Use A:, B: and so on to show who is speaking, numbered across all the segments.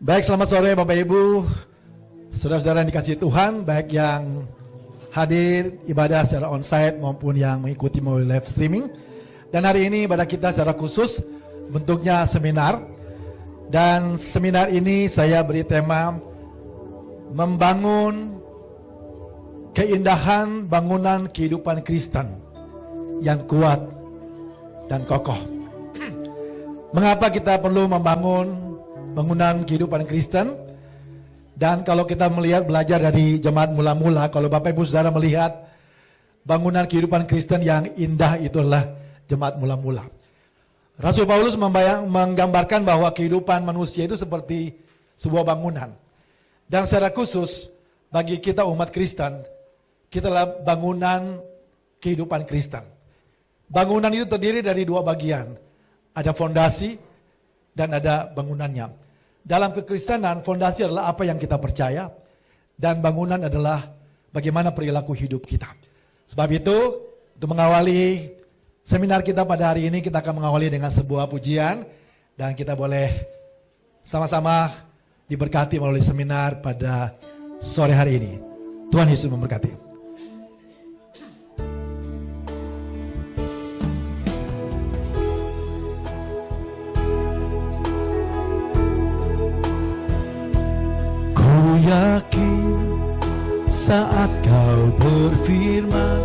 A: Baik, selamat sore Bapak Ibu, saudara-saudara yang dikasihi Tuhan, baik yang hadir ibadah secara onsite maupun yang mengikuti melalui live streaming. Dan hari ini ibadah kita secara khusus bentuknya seminar. Dan seminar ini saya beri tema membangun keindahan bangunan kehidupan Kristen yang kuat dan kokoh. Mengapa kita perlu membangun bangunan kehidupan Kristen? Dan kalau kita melihat belajar dari jemaat mula-mula, kalau Bapak Ibu Saudara melihat bangunan kehidupan Kristen yang indah, itu adalah jemaat mula-mula. Rasul Paulus menggambarkan bahwa kehidupan manusia itu seperti sebuah bangunan. Dan secara khusus bagi kita umat Kristen, kita adalah bangunan kehidupan Kristen. Bangunan itu terdiri dari dua bagian. Ada fondasi dan ada bangunannya. Dalam kekristenan, fondasi adalah apa yang kita percaya, dan bangunan adalah bagaimana perilaku hidup kita. Sebab itu, untuk mengawali seminar kita pada hari ini, kita akan mengawali dengan sebuah pujian, dan kita boleh sama-sama diberkati melalui seminar pada sore hari ini. Tuhan Yesus memberkati.
B: Yakin saat kau berfirman,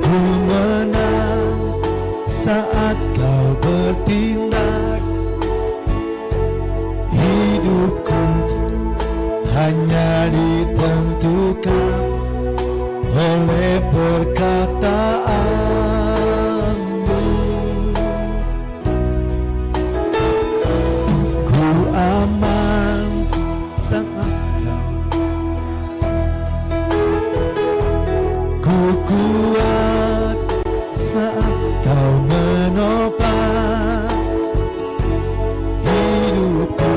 B: ku menang saat kau bertindak. Hidupku hanya ditentukan oleh perkataanmu. Ku aman saat ku kuat saat kau menopang. Hidupku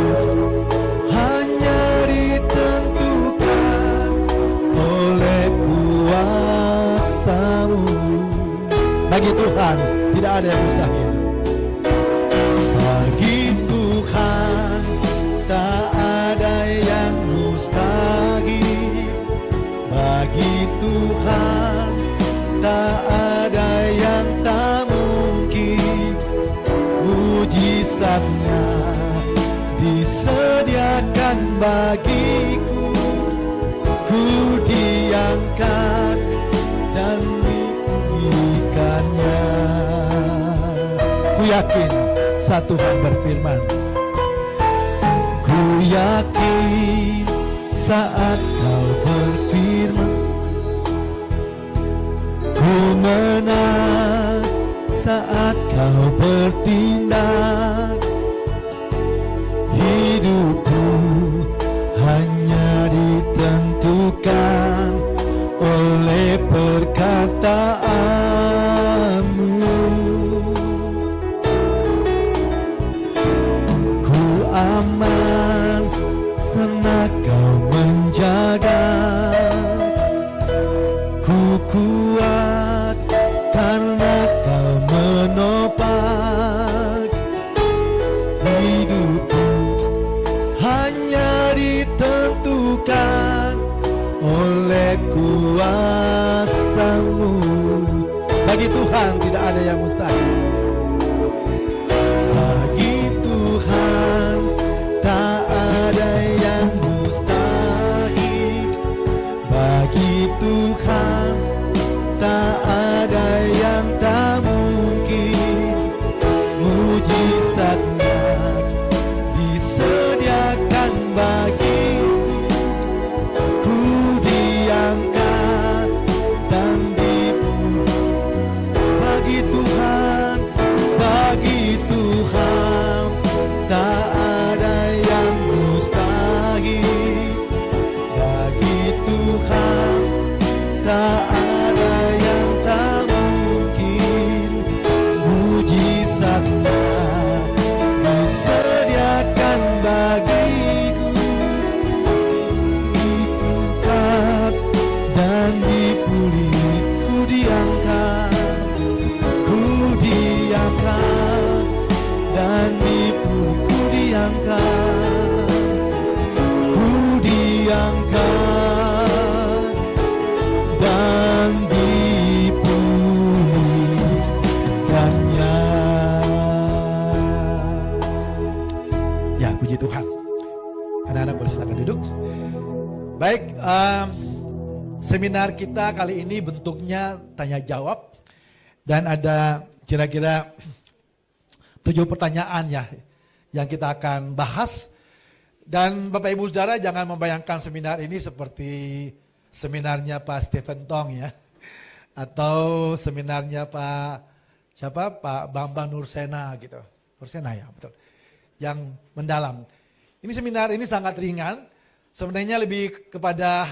B: hanya ditentukan oleh kuasa-Mu.
A: Bagi Tuhan tidak ada yang mustahil.
B: Bagi Tuhan tak ada yang mustahil. Bagi Tuhan tak ada yang tak mungkin. Mujizatnya disediakan bagiku. Ku diangkat dan diberikannya.
A: Ku yakin saat Tuhan berfirman,
B: ku yakin saat kau berfirman, ku menang saat kau bertindak. Hidupku hanya ditentukan oleh perkataanmu. Ku aman karena kau menjaga. Ku kuat karena kau menopang. Hidupku hanya ditentukan oleh kuasa-Mu.
A: Baik, seminar kita kali ini bentuknya tanya jawab. Dan ada kira-kira 7 pertanyaan ya yang kita akan bahas. Dan Bapak Ibu Saudara jangan membayangkan seminar ini seperti seminarnya Pak Stephen Tong ya. Atau seminarnya Pak Bambang Nursena gitu. Nursena ya, betul. Yang mendalam. Ini seminar ini sangat ringan. Sebenarnya lebih kepada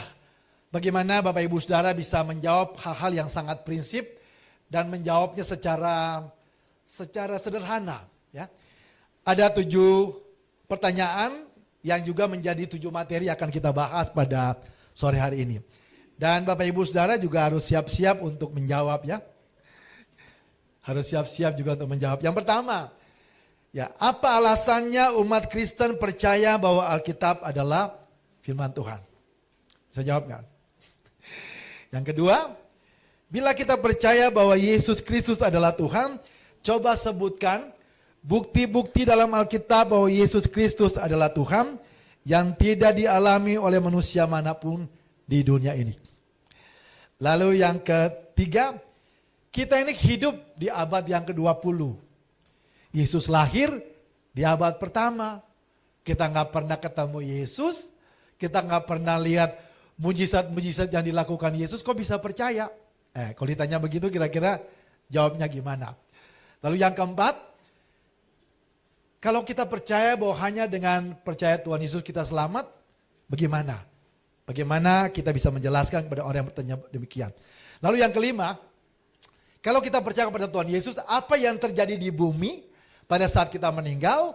A: bagaimana Bapak Ibu Saudara bisa menjawab hal-hal yang sangat prinsip dan menjawabnya secara sederhana ya. Ada 7 pertanyaan yang juga menjadi 7 materi akan kita bahas pada sore hari ini. Dan Bapak Ibu Saudara juga harus siap-siap untuk menjawab ya. Harus siap-siap juga untuk menjawab. Yang pertama, ya, apa alasannya umat Kristen percaya bahwa Alkitab adalah firman Tuhan? Bisa jawab nggak? Yang kedua, bila kita percaya bahwa Yesus Kristus adalah Tuhan, coba sebutkan bukti-bukti dalam Alkitab bahwa Yesus Kristus adalah Tuhan yang tidak dialami oleh manusia manapun di dunia ini. Lalu yang ketiga, kita ini hidup di abad yang ke-20. Yesus lahir di abad pertama. Kita nggak pernah ketemu Yesus, kita nggak pernah lihat mujizat-mujizat yang dilakukan Yesus, kok bisa percaya? Kalau ditanya begitu kira-kira jawabnya gimana? Lalu yang keempat, kalau kita percaya bahwa hanya dengan percaya Tuhan Yesus kita selamat, bagaimana? Bagaimana kita bisa menjelaskan kepada orang yang bertanya demikian? Lalu yang kelima, kalau kita percaya kepada Tuhan Yesus, apa yang terjadi di bumi pada saat kita meninggal,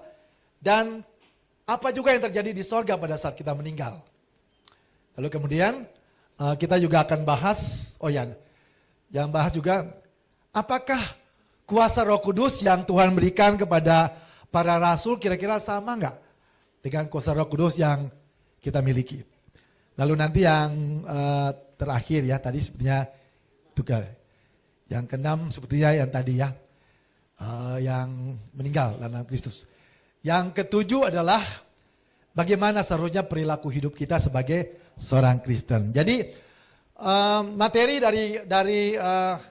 A: dan apa juga yang terjadi di sorga pada saat kita meninggal? Lalu kemudian kita juga akan bahas, yang bahas juga, apakah kuasa Roh Kudus yang Tuhan berikan kepada para rasul kira-kira sama nggak dengan kuasa Roh Kudus yang kita miliki? Lalu nanti yang terakhir ya, tadi sepertinya juga yang keenam sepertinya yang tadi ya, yang meninggal dalam Kristus. Yang ketujuh adalah bagaimana seharusnya perilaku hidup kita sebagai seorang Kristen. Jadi materi dari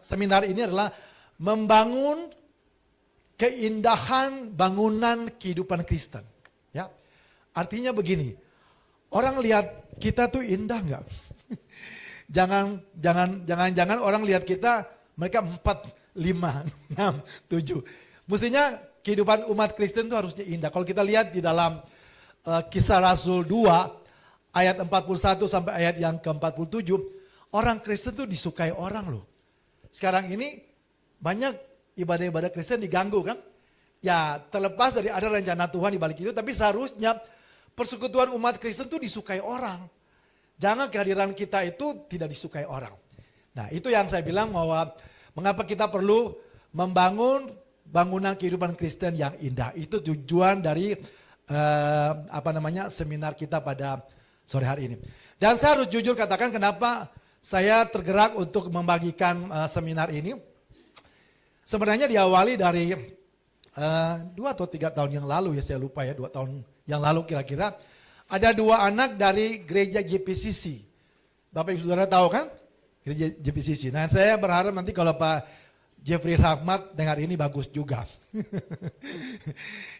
A: seminar ini adalah membangun keindahan bangunan kehidupan Kristen. Ya, artinya begini, orang lihat kita tuh indah nggak? Jangan orang lihat kita mereka 4, 5, 6, 7. Mestinya kehidupan umat Kristen itu harusnya indah. Kalau kita lihat di dalam Kisah Rasul 2 ayat 41 sampai ayat yang ke-47, orang Kristen tuh disukai orang loh. Sekarang ini banyak ibadah-ibadah Kristen diganggu kan? Ya, terlepas dari ada rencana Tuhan di balik itu, tapi seharusnya persekutuan umat Kristen tuh disukai orang. Jangan kehadiran kita itu tidak disukai orang. Nah, itu yang saya bilang bahwa mengapa kita perlu membangun bangunan kehidupan Kristen yang indah. Itu tujuan dari seminar kita pada sore hari ini. Dan saya harus jujur katakan kenapa saya tergerak untuk membagikan seminar ini. Sebenarnya diawali dari 2 atau 3 tahun yang lalu ya, saya lupa ya, 2 tahun yang lalu kira-kira. Ada 2 anak dari gereja JPCC. Bapak Ibu Saudara tahu kan? Gereja JPCC. Nah, saya berharap nanti kalau Pak Jeffrey Rahmat dengar ini bagus juga.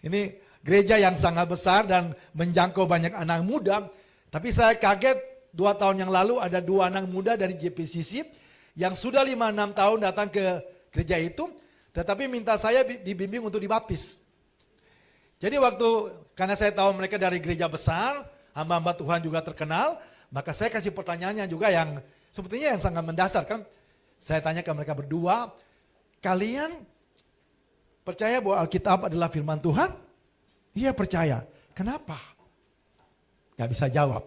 A: Ini gereja yang sangat besar dan menjangkau banyak anak muda. Tapi saya kaget 2 tahun yang lalu ada 2 anak muda dari JPCC yang sudah 5-6 tahun datang ke gereja itu, tetapi minta saya dibimbing untuk dibaptis. Jadi karena saya tahu mereka dari gereja besar, hamba-hamba Tuhan juga terkenal, maka saya kasih pertanyaannya juga yang sepertinya yang sangat mendasar kan. Saya tanya ke mereka berdua, kalian percaya bahwa Alkitab adalah firman Tuhan? Iya percaya. Kenapa? Gak bisa jawab.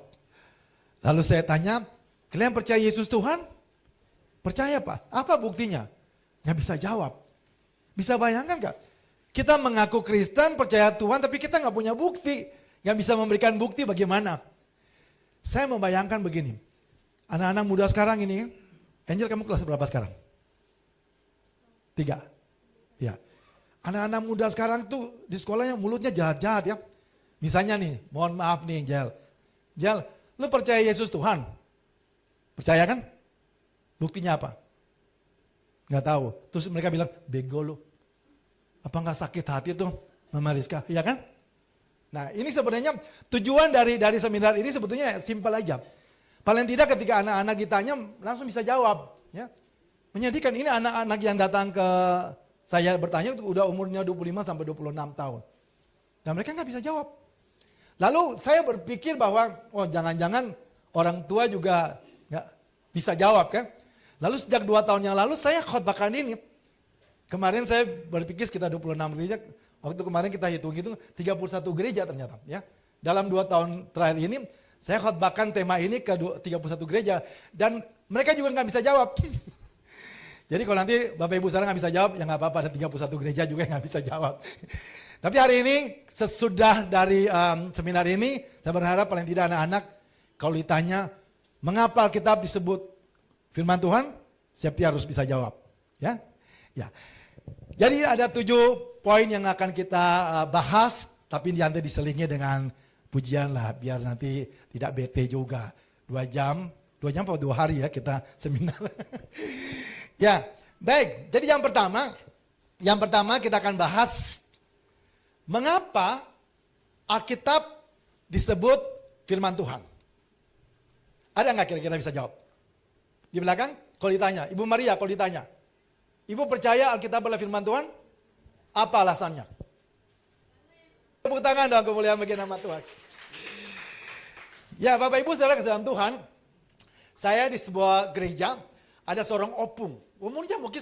A: Lalu saya tanya, kalian percaya Yesus Tuhan? Percaya Pak. Apa buktinya? Gak bisa jawab. Bisa bayangkan gak? Kita mengaku Kristen, percaya Tuhan, tapi kita gak punya bukti. Gak bisa memberikan bukti bagaimana. Saya membayangkan begini. Anak-anak muda sekarang ini, Angel kamu kelas berapa sekarang? 3. Ya. Anak-anak muda sekarang tuh di sekolahnya mulutnya jahat-jahat ya. Misalnya nih, mohon maaf nih Angel. Angel, Lu percaya Yesus Tuhan? Percaya kan? Buktinya apa? Nggak tahu. Terus mereka bilang, bego lu. Apa nggak sakit hati tuh Mama Rizka? Iya kan? Nah ini sebenarnya tujuan dari seminar ini sebetulnya simpel aja. Paling tidak ketika anak-anak ditanya langsung bisa jawab. Ya. Menyedihkan ini anak-anak yang datang ke saya bertanya udah umurnya 25 sampai 26 tahun. Dan mereka nggak bisa jawab. Lalu saya berpikir bahwa oh jangan-jangan orang tua juga nggak bisa jawab kan. Lalu sejak 2 tahun yang lalu saya khotbahkan ini. Kemarin saya berpikir sekitar 26 gereja. Waktu kemarin kita hitung-hitung 31 gereja ternyata. Ya. Dalam 2 tahun terakhir ini saya khotbahkan tema ini ke 31 gereja. Dan mereka juga nggak bisa jawab. Jadi kalau nanti Bapak Ibu saudara nggak bisa jawab, ya nggak apa-apa, ada 31 gereja juga yang nggak bisa jawab. Tapi hari ini sesudah dari seminar ini, saya berharap paling tidak anak-anak kalau ditanya mengapa Alkitab disebut firman Tuhan, siapa harus bisa jawab. Ya, ya. Jadi ada 7 poin yang akan kita bahas, tapi nanti diselingi dengan pujian lah, biar nanti tidak bete juga. 2 jam atau 2 hari ya kita seminar. Ya, baik. Jadi yang pertama kita akan bahas mengapa Alkitab disebut firman Tuhan. Ada nggak kira-kira bisa jawab? Di belakang, kalau ditanya, Ibu Maria kalau ditanya, Ibu percaya Alkitab adalah firman Tuhan? Apa alasannya? Tepuk tangan dong, kemuliaan bagi nama Tuhan. Ya, Bapak Ibu saudara kesadaran Tuhan, saya di sebuah gereja ada seorang opung. Umurnya mungkin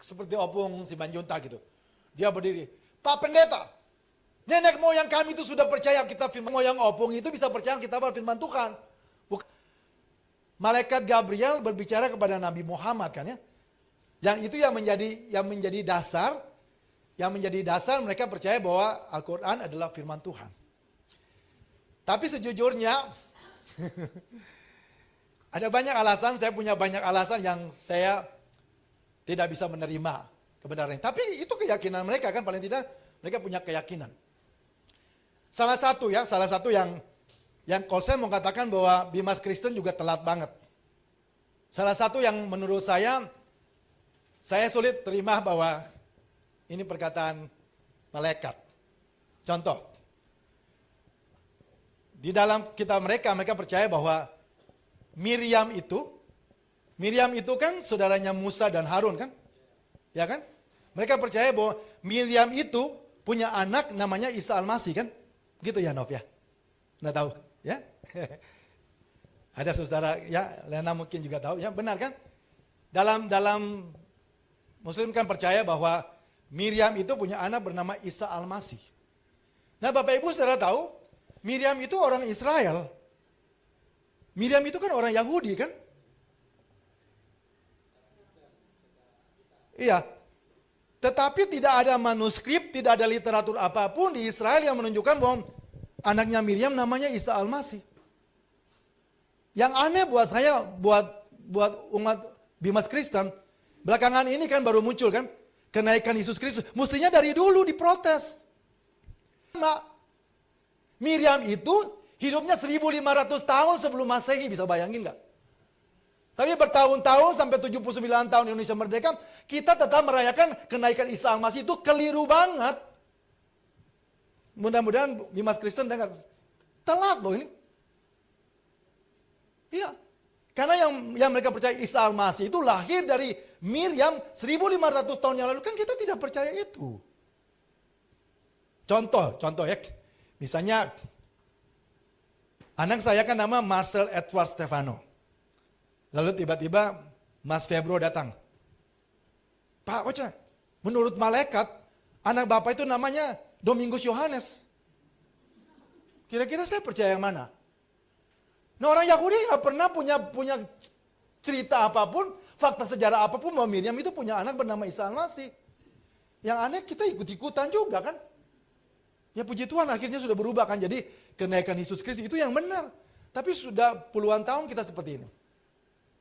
A: seperti opung Simanjunta gitu. Dia berdiri, Pak Pendeta, nenek moyang kami itu sudah percaya Alkitab firman moyang opung itu bisa percaya Alkitab firman Tuhan. Malaikat Gabriel berbicara kepada Nabi Muhammad kan ya. Yang itu yang menjadi dasar mereka percaya bahwa Al-Qur'an adalah firman Tuhan. Tapi sejujurnya ada banyak alasan, saya punya banyak alasan yang saya tidak bisa menerima kebenaran. Tapi itu keyakinan mereka kan, paling tidak mereka punya keyakinan. Salah satu yang kalau saya mau katakan bahwa Bimas Kristen juga telat banget. Salah satu yang menurut saya sulit terima bahwa ini perkataan malaikat. Contoh, di dalam kitab mereka percaya bahwa Miriam itu kan saudaranya Musa dan Harun kan? Ya kan? Mereka percaya bahwa Miriam itu punya anak namanya Isa Al-Masih kan? Gitu ya Nov ya? Nggak tahu ya? Ada saudara ya, Lena mungkin juga tahu ya, benar kan? Dalam Muslim kan percaya bahwa Miriam itu punya anak bernama Isa Al-Masih. Nah Bapak Ibu saudara tahu, Miriam itu orang Israel. Miriam itu kan orang Yahudi kan? Iya. Tetapi tidak ada manuskrip, tidak ada literatur apapun di Israel yang menunjukkan bahwa anaknya Miriam namanya Isa Al-Masih. Yang aneh buat saya, buat umat Bimas Kristen, belakangan ini kan baru muncul kan, kenaikan Yesus Kristus. Mestinya dari dulu diprotes. Miriam itu hidupnya 1500 tahun sebelum Masehi, bisa bayangin nggak? Tapi bertahun-tahun sampai 79 tahun Indonesia merdeka, kita tetap merayakan kenaikan Isa Al-Masih, itu keliru banget. Mudah-mudahan Bimas Kristen dengar. Telat loh ini. Iya. Karena yang mereka percaya Isa Al-Masih itu lahir dari Miriam 1500 tahun yang lalu, kan kita tidak percaya itu. Contoh ya. Misalnya anak saya kan nama Marcel Edward Stefano. Lalu tiba-tiba Mas Febro datang. Pak Ocha, menurut malaikat, anak bapak itu namanya Domingus Yohanes. Kira-kira saya percaya yang mana? Nah orang Yahudi nggak pernah punya cerita apapun, fakta sejarah apapun bahwa Miriam itu punya anak bernama Isa Al-Masih. Yang aneh kita ikut-ikutan juga kan. Ya puji Tuhan akhirnya sudah berubah kan. Jadi kenaikan Yesus Kristus itu yang benar. Tapi sudah puluhan tahun kita seperti ini.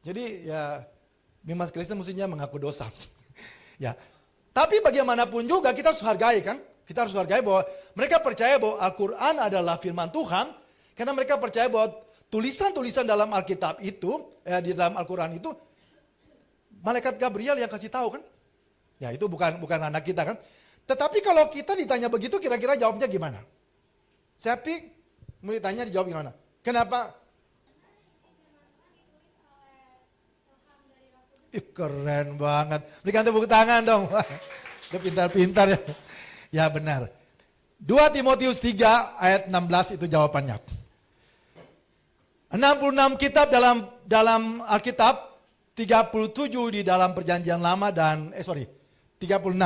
A: Jadi ya Bimas Kristen mestinya mengaku dosa. Ya. Tapi bagaimanapun juga kita harus hargai kan. Kita harus hargai bahwa mereka percaya bahwa Al-Quran adalah firman Tuhan. Karena mereka percaya bahwa tulisan-tulisan dalam Alkitab itu, di dalam Al-Quran itu, malaikat Gabriel yang kasih tahu kan. Ya itu bukan anak kita kan. Tetapi kalau kita ditanya begitu, kira-kira jawabnya gimana? Septi, mau ditanya dijawab gimana? Kenapa? Keren banget. Berikan tepuk tangan dong. Dia pintar-pintar ya. Ya benar. 2 Timotius 3 ayat 16 itu jawabannya. 66 kitab dalam Alkitab, 37 di dalam Perjanjian Lama dan 36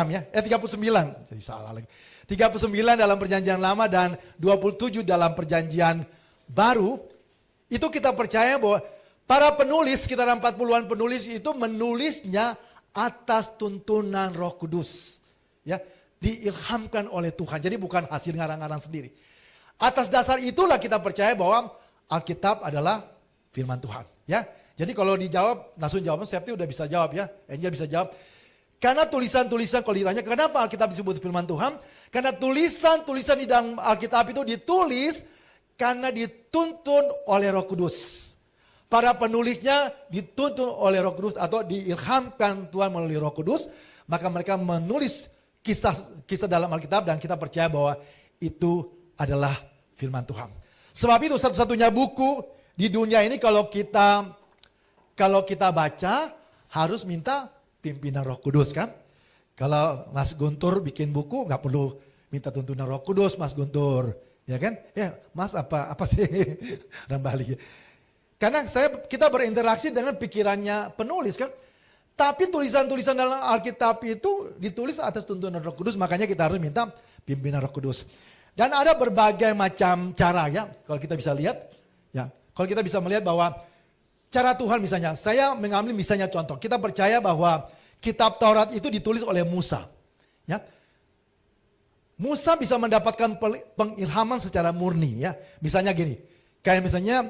A: ya. 39. Jadi salah lagi. 39 dalam Perjanjian Lama dan 27 dalam Perjanjian Baru. Itu kita percaya bahwa para penulis, sekitar 40-an penulis itu menulisnya atas tuntunan Roh Kudus. Ya, diilhamkan oleh Tuhan. Jadi bukan hasil ngarang-ngarang sendiri. Atas dasar itulah kita percaya bahwa Alkitab adalah firman Tuhan. Ya, jadi kalau dijawab, langsung jawab. Septi udah bisa jawab ya. Angel bisa jawab. Karena tulisan-tulisan, kalau ditanya kenapa Alkitab disebut firman Tuhan? Karena tulisan-tulisan di dalam Alkitab itu ditulis karena dituntun oleh Roh Kudus. Para penulisnya dituntun oleh Roh Kudus atau diilhamkan Tuhan melalui Roh Kudus, maka mereka menulis kisah dalam Alkitab dan kita percaya bahwa itu adalah firman Tuhan. Sebab itu satu-satunya buku di dunia ini kalau kita baca harus minta pimpinan Roh Kudus kan. Kalau Mas Guntur bikin buku nggak perlu minta tuntunan Roh Kudus, Mas Guntur, ya kan? Ya, Mas apa sih? Rambali. Karena kita berinteraksi dengan pikirannya penulis kan. Tapi tulisan-tulisan dalam Alkitab itu ditulis atas tuntunan Roh Kudus, makanya kita harus minta pimpinan Roh Kudus. Dan ada berbagai macam cara ya, kalau kita bisa lihat. Ya, kalau kita bisa melihat bahwa cara Tuhan misalnya, saya mengambil misalnya contoh. Kita percaya bahwa kitab Taurat itu ditulis oleh Musa. Ya. Musa bisa mendapatkan pengilhaman secara murni ya. Misalnya gini, kayak misalnya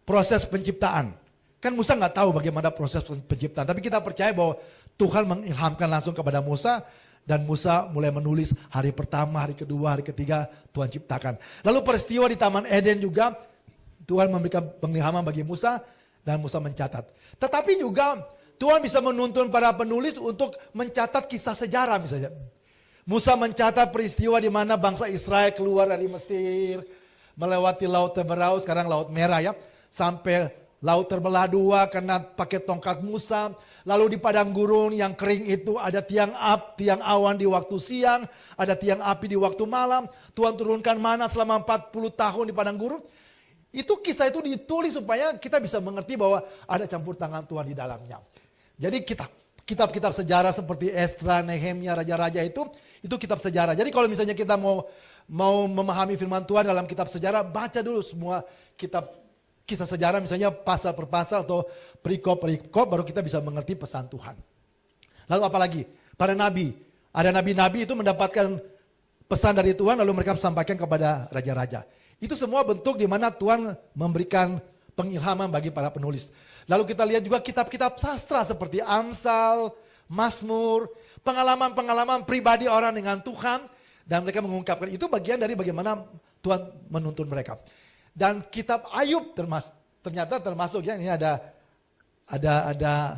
A: proses penciptaan. Kan Musa nggak tahu bagaimana proses penciptaan. Tapi kita percaya bahwa Tuhan mengilhamkan langsung kepada Musa. Dan Musa mulai menulis hari pertama, hari kedua, hari ketiga Tuhan ciptakan. Lalu peristiwa di Taman Eden juga Tuhan memberikan pengilhaman bagi Musa. Dan Musa mencatat. Tetapi juga Tuhan bisa menuntun para penulis untuk mencatat kisah sejarah misalnya. Musa mencatat peristiwa di mana bangsa Israel keluar dari Mesir. Melewati Laut Teberau, sekarang Laut Merah ya. Sampai laut terbelah dua karena pakai tongkat Musa. Lalu di padang gurun yang kering itu ada tiang awan di waktu siang. Ada tiang api di waktu malam. Tuhan turunkan mana selama 40 tahun di padang gurun. Itu kisah itu ditulis supaya kita bisa mengerti bahwa ada campur tangan Tuhan di dalamnya. Jadi kitab-kitab sejarah seperti Esra, Nehemia, Raja-Raja itu kitab sejarah. Jadi kalau misalnya kita mau memahami firman Tuhan dalam kitab sejarah, baca dulu semua kitab kisah sejarah misalnya pasal per pasal atau perikop baru kita bisa mengerti pesan Tuhan. Lalu apalagi para nabi, ada nabi-nabi itu mendapatkan pesan dari Tuhan lalu mereka sampaikan kepada raja-raja. Itu semua bentuk di mana Tuhan memberikan pengilhaman bagi para penulis. Lalu kita lihat juga kitab-kitab sastra seperti Amsal, Mazmur, pengalaman-pengalaman pribadi orang dengan Tuhan dan mereka mengungkapkan itu bagian dari bagaimana Tuhan menuntun mereka. Dan kitab Ayub ternyata termasuk ya, ini ada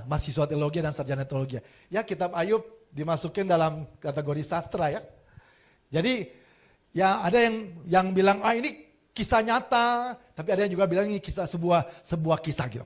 A: mahasiswa teologi dan sarjana teologi. Ya, kitab Ayub dimasukkan dalam kategori sastra ya. Jadi ya ada yang bilang ini kisah nyata, tapi ada yang juga bilang ini kisah sebuah kisah gitu.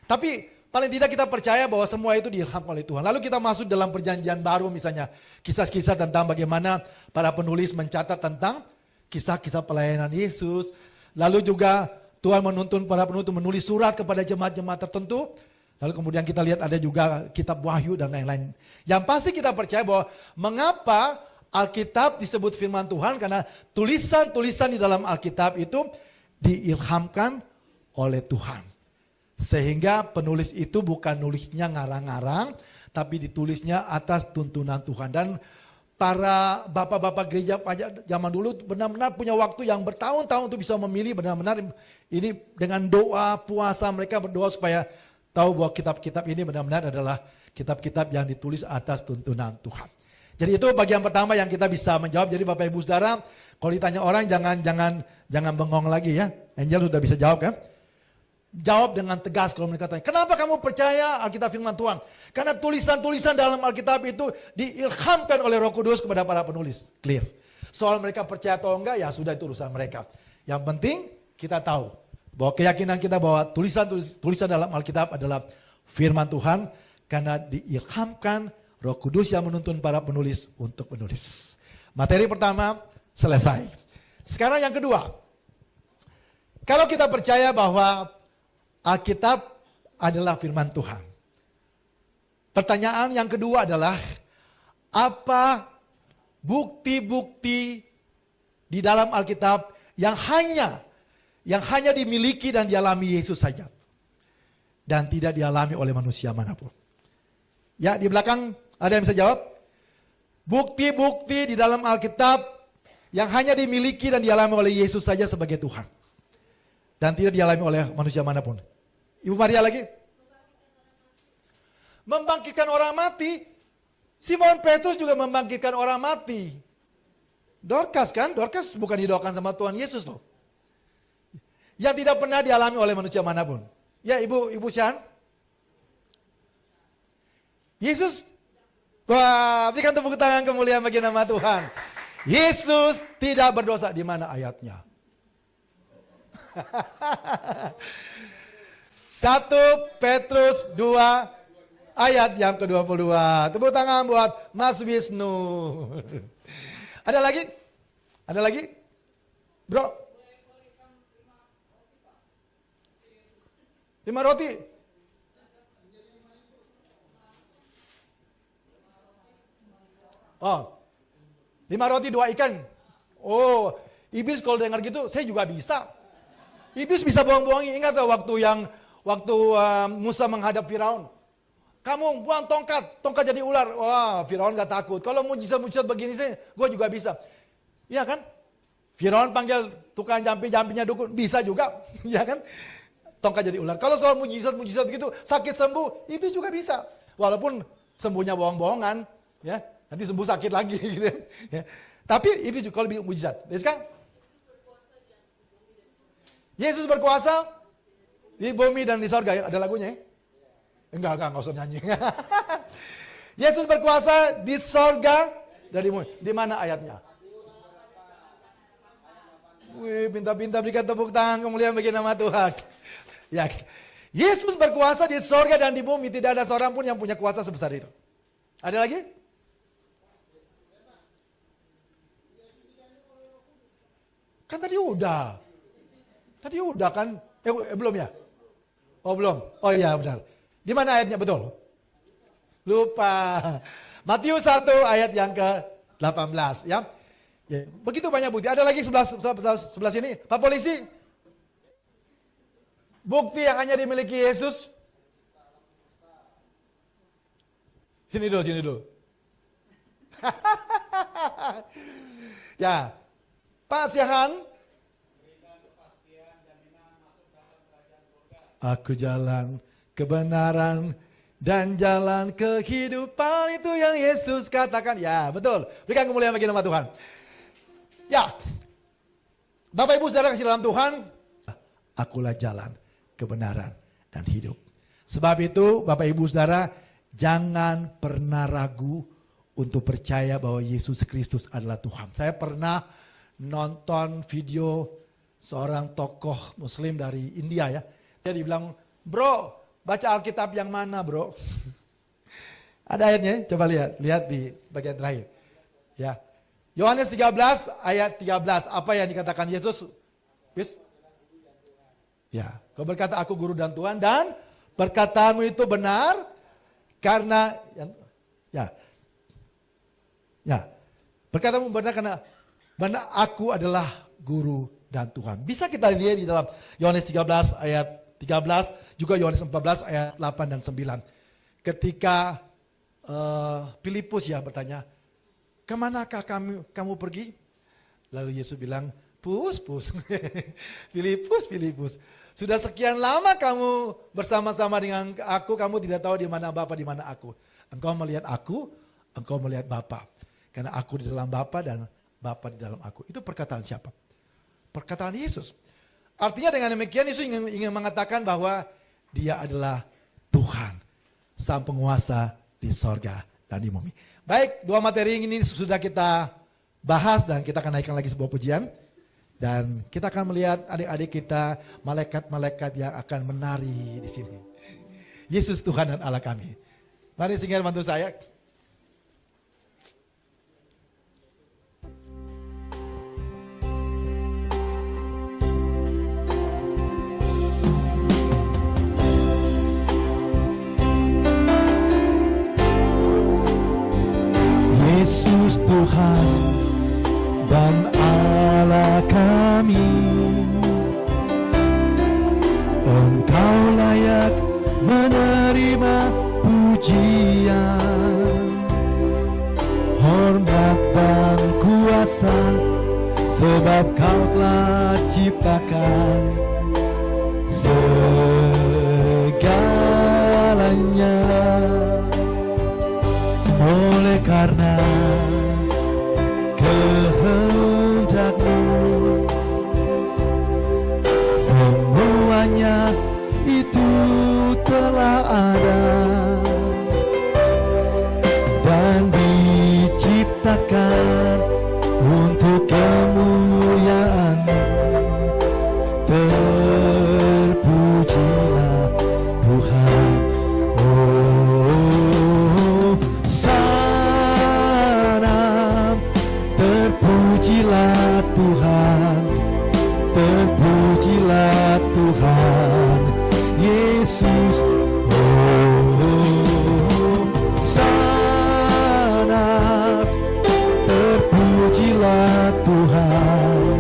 A: Tapi paling tidak kita percaya bahwa semua itu diilhamkan oleh Tuhan. Lalu kita masuk dalam Perjanjian Baru misalnya, kisah-kisah tentang bagaimana para penulis mencatat tentang kisah-kisah pelayanan Yesus. Lalu juga Tuhan menuntun para penulis menulis surat kepada jemaat-jemaat tertentu. Lalu kemudian kita lihat ada juga kitab Wahyu dan lain-lain. Yang pasti kita percaya bahwa mengapa Alkitab disebut firman Tuhan, karena tulisan-tulisan di dalam Alkitab itu diilhamkan oleh Tuhan. Sehingga penulis itu bukan nulisnya ngarang-ngarang, tapi ditulisnya atas tuntunan Tuhan. Dan para bapak-bapak gereja zaman dulu benar-benar punya waktu yang bertahun-tahun untuk bisa memilih benar-benar ini dengan doa, puasa mereka berdoa supaya tahu bahwa kitab-kitab ini benar-benar adalah kitab-kitab yang ditulis atas tuntunan Tuhan. Jadi itu bagian pertama yang kita bisa menjawab. Jadi Bapak Ibu Saudara, kalau ditanya orang jangan bengong lagi ya. Angel sudah bisa jawab kan? jawab dengan tegas kalau mereka tanya, kenapa kamu percaya Alkitab firman Tuhan? Karena tulisan-tulisan dalam Alkitab itu diilhamkan oleh Roh Kudus kepada para penulis. Clear. Soal mereka percaya atau enggak, ya sudah itu urusan mereka. Yang penting kita tahu bahwa keyakinan kita bahwa tulisan dalam Alkitab adalah firman Tuhan karena diilhamkan Roh Kudus yang menuntun para penulis untuk menulis. Materi pertama selesai. Sekarang yang kedua. Kalau kita percaya bahwa Alkitab adalah firman Tuhan. Pertanyaan yang kedua adalah, apa bukti-bukti di dalam Alkitab yang hanya dimiliki dan dialami Yesus saja dan tidak dialami oleh manusia manapun? Ya, di belakang ada yang bisa jawab? Bukti-bukti di dalam Alkitab yang hanya dimiliki dan dialami oleh Yesus saja sebagai Tuhan dan tidak dialami oleh manusia manapun. Ibu Maria lagi? Membangkitkan orang mati. Simon Petrus juga membangkitkan orang mati. Dorcas kan? Dorcas bukan didoakan sama Tuhan Yesus loh. Yang tidak pernah dialami oleh manusia manapun. Ya, Ibu Syan. Yesus, wah, berikan tepuk tangan kemuliaan bagi nama Tuhan. Yesus tidak berdosa. Di mana ayatnya? 1 Petrus 2 ayat yang ke-22. Tepuk tangan buat Mas Wisnu. Ada lagi? Ada lagi? Bro? 5 roti. Oh, 5 roti 2 ikan. Oh, iblis kalau dengar gitu, saya juga bisa. Iblis bisa bohong-bohongin. Ingat gak waktu Musa menghadap Firaun? Kamu buang tongkat jadi ular. Wah, Firaun gak takut. Kalau mujizat-mujizat begini sih, gue juga bisa. Iya kan? Firaun panggil tukang jampi-jampinya dukun, bisa juga. Iya kan? Tongkat jadi ular. Kalau soal mujizat-mujizat begitu, sakit sembuh, iblis juga bisa. Walaupun sembuhnya bohong-bohongan, ya, nanti sembuh sakit lagi. Gitu. Ya. Tapi iblis juga lebih mujizat. Jadi sekarang, Yesus berkuasa di bumi dan di sorga. Ya? Ada lagunya ya? Enggak usah nyanyi. Yesus berkuasa di sorga dan di bumi. Di mana ayatnya? Wih, pinta-pinta berikan tepuk tangan kemuliaan bagi nama Tuhan. Ya, Yesus berkuasa di sorga dan di bumi. Tidak ada seorang pun yang punya kuasa sebesar itu. Ada lagi? Kan tadi udah. Tadi udah kan? Belum ya? Oh belum? Oh iya benar. Di mana ayatnya betul? Lupa. Matius 1 ayat yang ke-18 ya. Ya. Begitu banyak bukti. Ada lagi sebelah sini. Pak Polisi. Bukti yang hanya dimiliki Yesus. Sini dulu. Ya. Pak Siahan. Aku jalan kebenaran dan jalan kehidupan, itu yang Yesus katakan. Ya, betul. Berikan kemuliaan bagi nama Tuhan. Ya. Bapak Ibu Saudara kasih dalam Tuhan, akulah jalan, kebenaran dan hidup. Sebab itu Bapak Ibu Saudara, jangan pernah ragu untuk percaya bahwa Yesus Kristus adalah Tuhan. Saya pernah nonton video seorang tokoh muslim dari India ya. Dia dibilang, bro, baca Alkitab yang mana bro? Ada ayatnya, coba lihat di bagian terakhir. Ya, Yohanes 13 ayat 13, apa yang dikatakan Yesus? Bis? Ya, kau berkata aku guru dan Tuhan dan perkataanmu itu benar karena perkataanmu benar karena aku adalah guru dan Tuhan. Bisa kita lihat di dalam Yohanes 13 ayat 13, juga Yohanes 14 ayat 8 dan 9. Ketika Filipus ya bertanya, kemanakah kamu pergi? Lalu Yesus bilang, Pus. Filipus. Sudah sekian lama kamu bersama-sama dengan aku, kamu tidak tahu di mana Bapa, di mana aku. Engkau melihat aku, engkau melihat Bapa. Karena aku di dalam Bapa dan Bapa di dalam aku. Itu perkataan siapa? Perkataan Yesus. Artinya dengan demikian Yesus ingin mengatakan bahwa dia adalah Tuhan, Sang Penguasa di sorga dan di bumi. Baik, dua materi ini sudah kita bahas dan kita akan naikkan lagi sebuah pujian. Dan kita akan melihat adik-adik kita, malaikat-malaikat yang akan menari di sini. Yesus Tuhan dan Allah kami. Mari singkat bantu saya.
B: Yesus Tuhan dan Allah kami, Engkau layak menerima pujian, hormat dan kuasa, sebab Kau telah ciptakan segalanya. Oleh karena kehendak-Mu, semuanya itu telah ada dan diciptakan untuk kemuliaan. Terpujilah Tuhan. Terpujilah Tuhan, terpujilah Tuhan, Yesus. Sana, terpujilah Tuhan,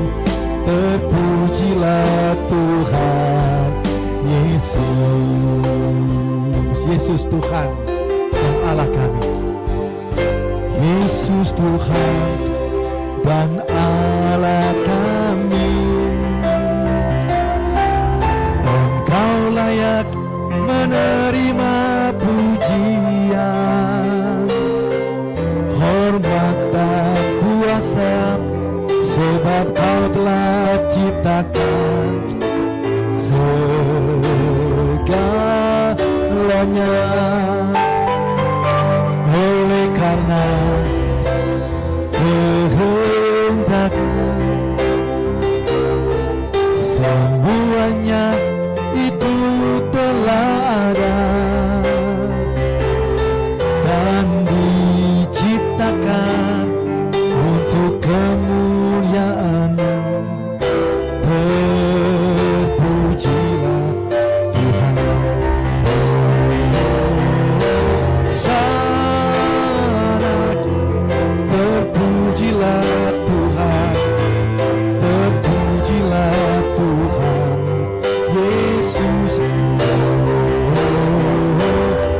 B: terpujilah Tuhan, Yesus. Yesus Tuhan dan Allah kami, Yesus Tuhan dan Allah kami, Engkau layak menerima pujian, hormat dan kuasa, sebab Kau telah ciptakan segalanya. Oleh karena kehendak-Mu, semuanya itu telah ada dan diciptakan untuk kemuliaan-Mu. Terpujilah Tuhan. Terpujilah Tuhan, terpujilah Tuhan, Yesus.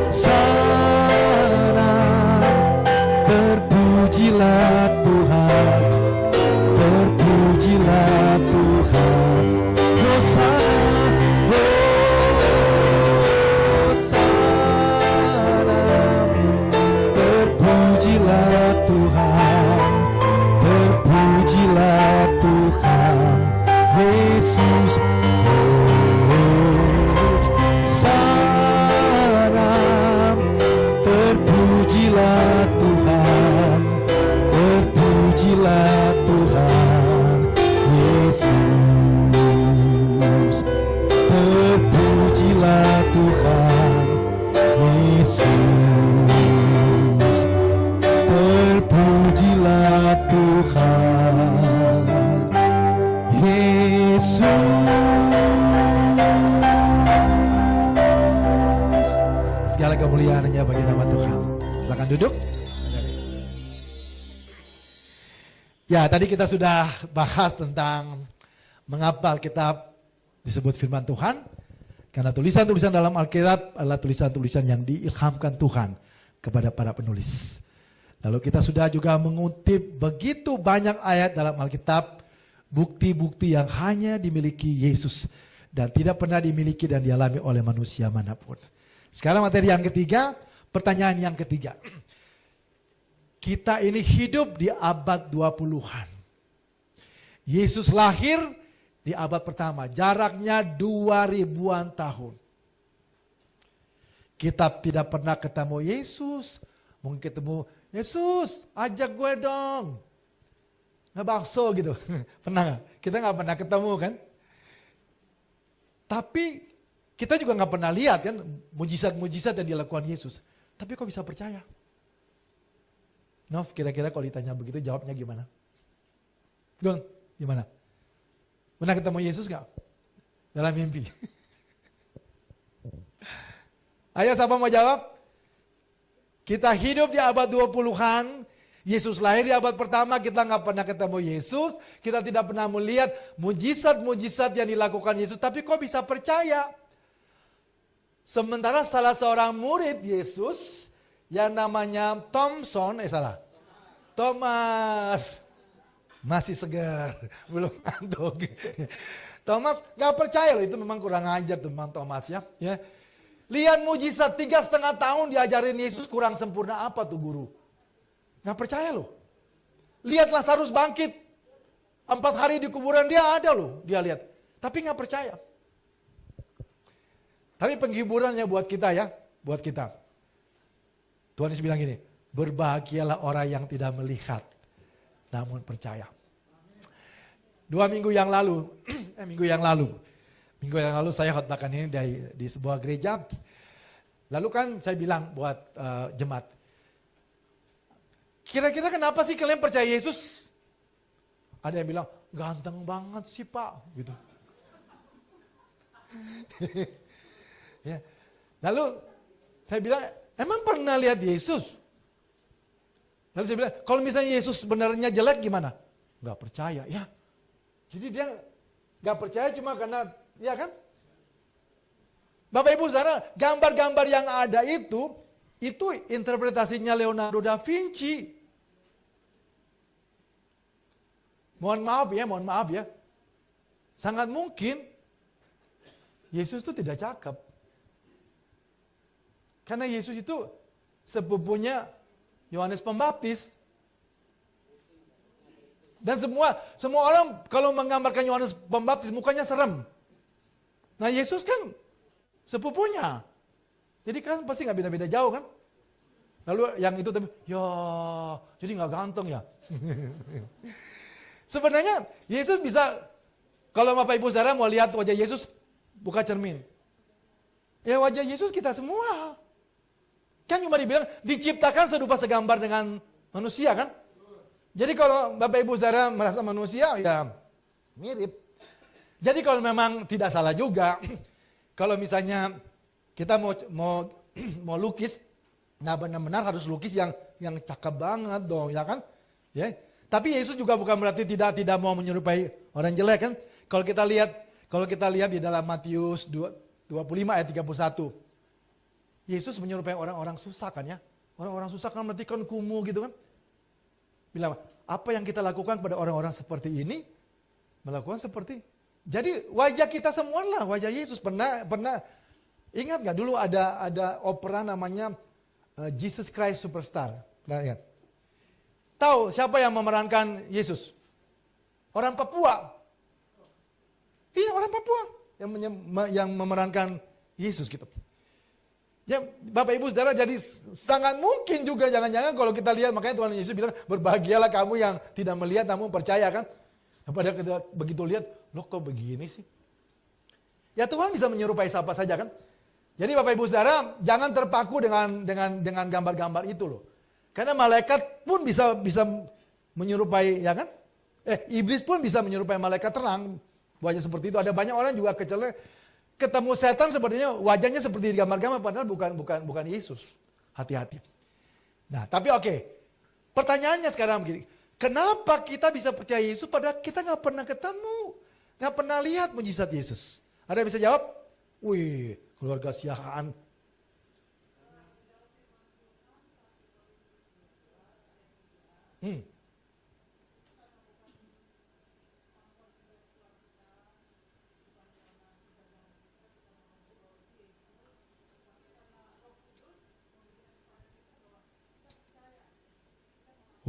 B: Sana, terpujilah Tuhan, terpujilah Tuhan, Hosana, Hosana, terpujilah Tuhan, terpujilah Tuhan, Yesus. Sana, terpujilah Tuhan, terpujilah Tuhan, Yesus. Terpujilah Tuhan, Yesus. Terpujilah Tuhan, Yesus.
A: Segala kemuliaan hanya bagi nama Tuhan. Silakan duduk. Ya, tadi kita sudah bahas tentang mengapa Alkitab disebut firman Tuhan. Karena tulisan-tulisan dalam Alkitab adalah tulisan-tulisan yang diilhamkan Tuhan kepada para penulis. Lalu kita sudah juga mengutip begitu banyak ayat dalam Alkitab, bukti-bukti yang hanya dimiliki Yesus dan tidak pernah dimiliki dan dialami oleh manusia manapun. Sekarang materi yang ketiga, pertanyaan yang ketiga. Kita ini hidup di abad 20-an. Yesus lahir di abad pertama. Jaraknya 2000-an tahun. Kita tidak pernah ketemu Yesus. Mungkin ketemu, Yesus ajak gue dong. Ngebakso gitu. Pernah gak? Kita gak pernah ketemu kan. Tapi kita juga gak pernah lihat kan mujizat-mujizat yang dilakukan Yesus. Tapi kok bisa percaya? Nov, kira-kira kalau ditanya begitu jawabnya gimana? Gung, gimana? Pernah ketemu Yesus gak? Dalam mimpi. Ayo siapa mau jawab? Kita hidup di abad 20-an. Yesus lahir di abad pertama, kita nggak pernah ketemu Yesus. Kita tidak pernah melihat mujizat-mujizat yang dilakukan Yesus. Tapi kok bisa percaya? Sementara salah seorang murid Yesus yang namanya Thomas. Masih segar, belum ngantuk. Thomas nggak percaya loh, itu memang kurang ajar teman Thomas ya. Lihat mujizat 3,5 tahun diajarin Yesus, kurang sempurna apa tuh guru? Gak percaya loh. Lihat Lazarus bangkit. 4 hari di kuburan dia ada loh, dia lihat. Tapi gak percaya. Tapi penghiburannya buat kita ya, buat kita. Tuhan Yesus bilang gini, berbahagialah orang yang tidak melihat, namun percaya. 2 minggu yang lalu, Minggu yang lalu saya khotbahkan ini di sebuah gereja. Lalu kan saya bilang buat jemaat, kira-kira kenapa sih kalian percaya Yesus? Ada yang bilang, ganteng banget sih Pak. Gitu. Ya. Lalu saya bilang, emang pernah lihat Yesus? Lalu saya bilang, kalau misalnya Yesus sebenarnya jelek gimana? Gak percaya, ya. Jadi dia gak percaya cuma karena, ya kan? Bapak Ibu saudara, gambar-gambar yang ada itu interpretasinya Leonardo da Vinci. Mohon maaf ya. Sangat mungkin Yesus itu tidak cakep. Karena Yesus itu sepupunya Yohanes Pembaptis. Dan semua orang kalau menggambarkan Yohanes Pembaptis mukanya serem. Nah Yesus kan sepupunya. Jadi kan pasti gak beda-beda jauh kan. Lalu yang itu ya jadi gak ganteng ya. Sebenarnya Yesus bisa, kalau Bapak Ibu saudara mau lihat wajah Yesus, buka cermin. Ya wajah Yesus kita semua. Kan cuma dibilang diciptakan serupa segambar dengan manusia kan. Jadi kalau Bapak Ibu saudara merasa manusia ya mirip. Jadi kalau memang tidak salah juga, kalau misalnya kita mau lukis, nah benar-benar harus lukis yang cakep banget dong, ya kan? Ya. Tapi Yesus juga bukan berarti tidak mau menyerupai orang jelek kan? Kalau kita lihat di dalam Matius 25 ayat 31, Yesus menyerupai orang-orang susah kan ya? Orang-orang susah kan berarti kan kumuh gitu kan? Bilang apa yang kita lakukan pada orang-orang seperti ini, melakukan seperti. Jadi wajah kita semua lah wajah Yesus. Pernah ingat gak dulu ada opera namanya Jesus Christ Superstar? Pernah ingat? Tahu siapa yang memerankan Yesus? Orang Papua. Iya orang Papua yang memerankan Yesus gitu. Ya Bapak Ibu saudara, jadi sangat mungkin juga jangan-jangan kalau kita lihat, makanya Tuhan Yesus bilang berbahagialah kamu yang tidak melihat namun percaya kan. Pada kita begitu lihat, loh kok begini sih? Ya Tuhan bisa menyerupai siapa saja kan. Jadi Bapak Ibu saudara, jangan terpaku dengan gambar-gambar itu loh. Karena malaikat pun bisa menyerupai, ya kan? Iblis pun bisa menyerupai malaikat terang. Wajah seperti itu. Ada banyak orang juga ketemu setan sepertinya wajahnya seperti di gambar-gambar, padahal bukan Yesus. Hati-hati. Nah, tapi oke. Pertanyaannya sekarang begini. Kenapa kita bisa percaya Yesus padahal kita nggak pernah ketemu, nggak pernah lihat mujizat Yesus? Ada yang bisa jawab? Wih, keluarga siahaan.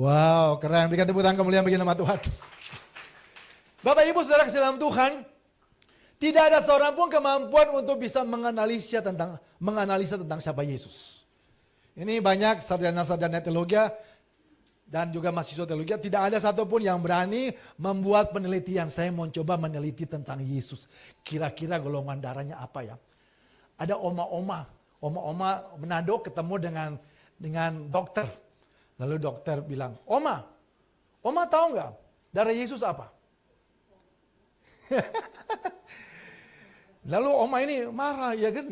A: Wow, keren. Berikan tepuk tangan kemuliaan bagi nama Tuhan. Bapak Ibu Saudara kasih dalam Tuhan, tidak ada seorang pun kemampuan untuk bisa menganalisa tentang siapa Yesus. Ini banyak sarjana-sarjana teologi dan juga mahasiswa teologi, tidak ada satupun yang berani membuat penelitian. Saya mau coba meneliti tentang Yesus. Kira-kira golongan darahnya apa ya? Ada oma-oma Manado ketemu dengan dokter. Lalu dokter bilang, Oma tahu nggak darah Yesus apa? Lalu oma ini marah, ya kan?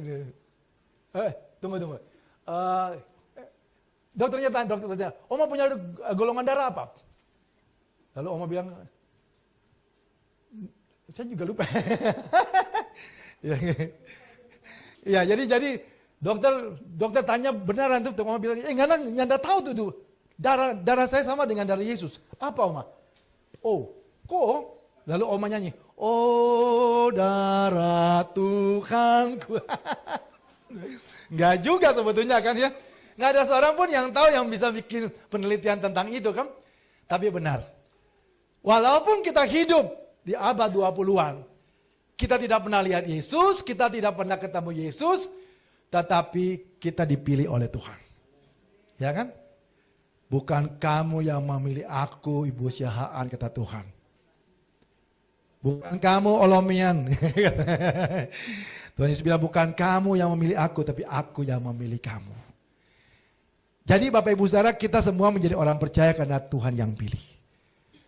A: Tunggu. Dokternya tanya, Oma punya golongan darah apa? Lalu oma bilang, saya juga lupa. Ya, jadi dokter tanya beneran tuh, oma bilang, enggak tahu tuh. Darah saya sama dengan darah Yesus. Apa Oma? Oh, kok? Lalu Oma nyanyi, oh darah Tuhanku. Enggak juga sebetulnya kan ya. Enggak ada seorang pun yang tahu yang bisa bikin penelitian tentang itu kan. Tapi benar. Walaupun kita hidup di abad 20-an. Kita tidak pernah lihat Yesus, kita tidak pernah ketemu Yesus. Tetapi kita dipilih oleh Tuhan. Ya kan? Bukan kamu yang memilih aku, Ibu Syahaan, kata Tuhan. Bukan kamu Olomian. Tuhan Yesus bilang, bukan kamu yang memilih aku, tapi aku yang memilih kamu. Jadi Bapak Ibu Saudara, kita semua menjadi orang percaya karena Tuhan yang pilih.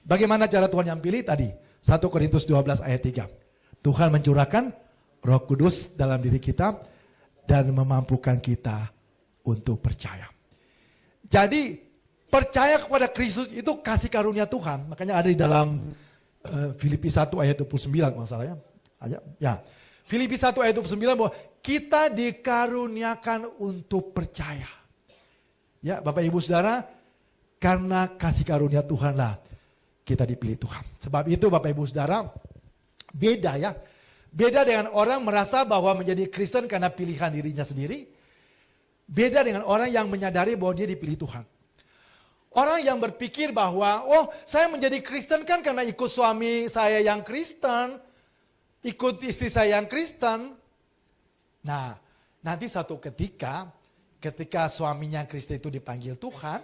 A: Bagaimana cara Tuhan yang pilih tadi? 1 Korintus 12 ayat 3. Tuhan mencurahkan Roh Kudus dalam diri kita dan memampukan kita untuk percaya. Jadi percaya kepada Kristus itu kasih karunia Tuhan. Makanya ada di dalam Filipi 1 ayat 29 kalau salah ya. Filipi 1 ayat 29 bahwa kita dikaruniakan untuk percaya. Ya, Bapak Ibu Saudara, karena kasih karunia Tuhanlah kita dipilih Tuhan. Sebab itu Bapak Ibu Saudara, beda ya. Beda dengan orang merasa bahwa menjadi Kristen karena pilihan dirinya sendiri. Beda dengan orang yang menyadari bahwa dia dipilih Tuhan. Orang yang berpikir bahwa, oh saya menjadi Kristen kan karena ikut suami saya yang Kristen, ikut istri saya yang Kristen. Nah, nanti satu ketika suaminya yang Kristen itu dipanggil Tuhan,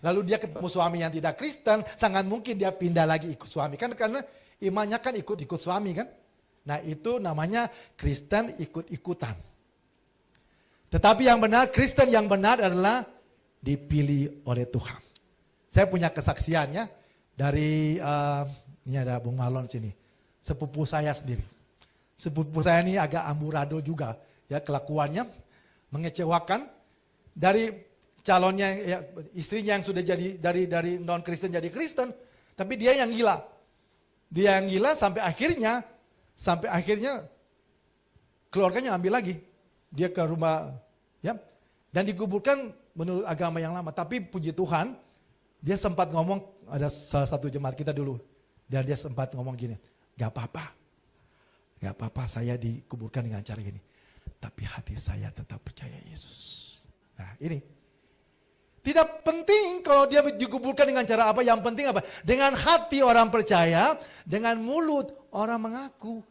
A: lalu dia ketemu suami yang tidak Kristen, sangat mungkin dia pindah lagi ikut suami. Kan karena imannya kan ikut-ikut suami kan. Nah itu namanya Kristen ikut-ikutan. Tetapi yang benar, Kristen yang benar adalah dipilih oleh Tuhan. Saya punya kesaksiannya dari, ini ada Bung Malon sini, sepupu saya sendiri. Sepupu saya ini agak amburadul juga, ya kelakuannya mengecewakan. Dari calonnya, ya, istrinya yang sudah jadi dari non Kristen jadi Kristen, tapi dia yang gila. Dia yang gila sampai akhirnya keluarganya ambil lagi. Dia ke rumah, ya, dan dikuburkan menurut agama yang lama. Tapi puji Tuhan, dia sempat ngomong, ada salah satu jemaat kita dulu, dan dia sempat ngomong gini, gak apa-apa saya dikuburkan dengan cara gini, tapi hati saya tetap percaya Yesus. Nah ini, tidak penting kalau dia dikuburkan dengan cara apa, yang penting apa? Dengan hati orang percaya, dengan mulut orang mengaku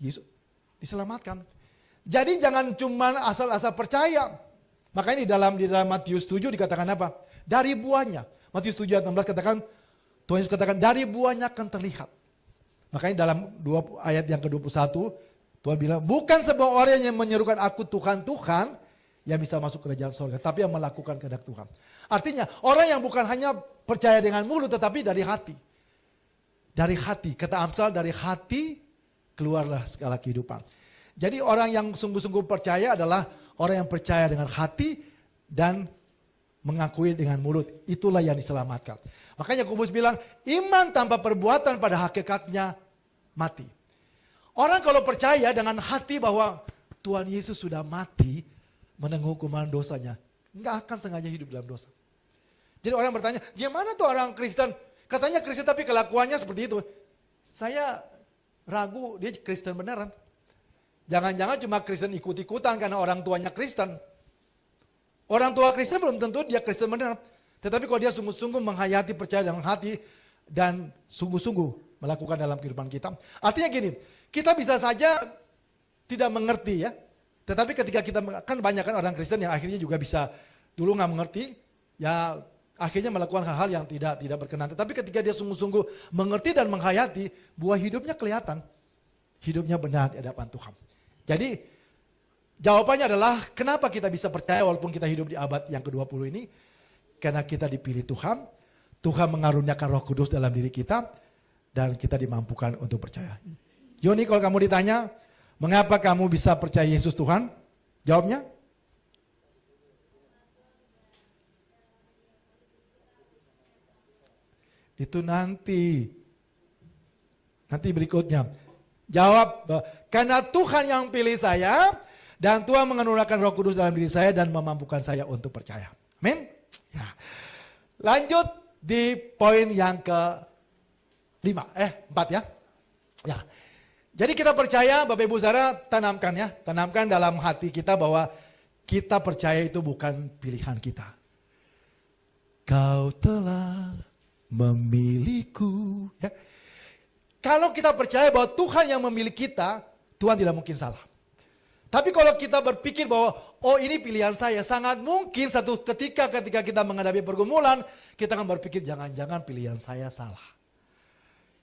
A: Yesus diselamatkan. Jadi jangan cuma asal-asal percaya. Makanya di dalam Matius 7 dikatakan apa? Dari buahnya. Matius 7 ayat 16 katakan, Tuhan Yesus katakan dari buahnya akan terlihat. Makanya dalam ayat yang ke-21, Tuhan bilang, bukan sebuah orang yang menyerukan aku Tuhan, Tuhan, yang bisa masuk kerajaan surga, tapi yang melakukan kehendak Tuhan. Artinya, orang yang bukan hanya percaya dengan mulut, tetapi dari hati. Dari hati, kata Amsal, dari hati keluarlah segala kehidupan. Jadi orang yang sungguh-sungguh percaya adalah orang yang percaya dengan hati dan mengakui dengan mulut. Itulah yang diselamatkan. Makanya Yakobus bilang, iman tanpa perbuatan pada hakikatnya mati. Orang kalau percaya dengan hati bahwa Tuhan Yesus sudah mati menanggung hukuman dosanya, nggak akan sengaja hidup dalam dosa. Jadi orang bertanya, gimana tuh orang Kristen? Katanya Kristen tapi kelakuannya seperti itu. Saya ragu dia Kristen beneran. Jangan-jangan cuma Kristen ikut-ikutan karena orang tuanya Kristen. Orang tua Kristen belum tentu dia Kristen benar. Tetapi kalau dia sungguh-sungguh menghayati percaya dengan hati dan sungguh-sungguh melakukan dalam kehidupan kita. Artinya gini, kita bisa saja tidak mengerti ya. Tetapi ketika kita, kan banyak kan orang Kristen yang akhirnya juga bisa dulu nggak mengerti, ya akhirnya melakukan hal-hal yang tidak berkenan. Tetapi ketika dia sungguh-sungguh mengerti dan menghayati, buah hidupnya kelihatan. Hidupnya benar di hadapan Tuhan. Jadi jawabannya adalah kenapa kita bisa percaya walaupun kita hidup di abad yang ke-20 ini. Karena kita dipilih Tuhan, Tuhan mengaruniakan Roh Kudus dalam diri kita, dan kita dimampukan untuk percaya. Yoni, kalau kamu ditanya, mengapa kamu bisa percaya Yesus Tuhan? Jawabnya? Itu nanti berikutnya. Jawab, karena Tuhan yang pilih saya, dan Tuhan mengaruniakan Roh Kudus dalam diri saya, dan memampukan saya untuk percaya. Amin. Ya. Lanjut di poin yang ke-4 ya. Ya. Jadi kita percaya, Bapak Ibu Saudara, tanamkan dalam hati kita bahwa kita percaya itu bukan pilihan kita. Kau telah memilihku. Ya. Kalau kita percaya bahwa Tuhan yang memilih kita, Tuhan tidak mungkin salah. Tapi kalau kita berpikir bahwa, oh ini pilihan saya, sangat mungkin satu ketika kita menghadapi pergumulan, kita akan berpikir jangan-jangan pilihan saya salah.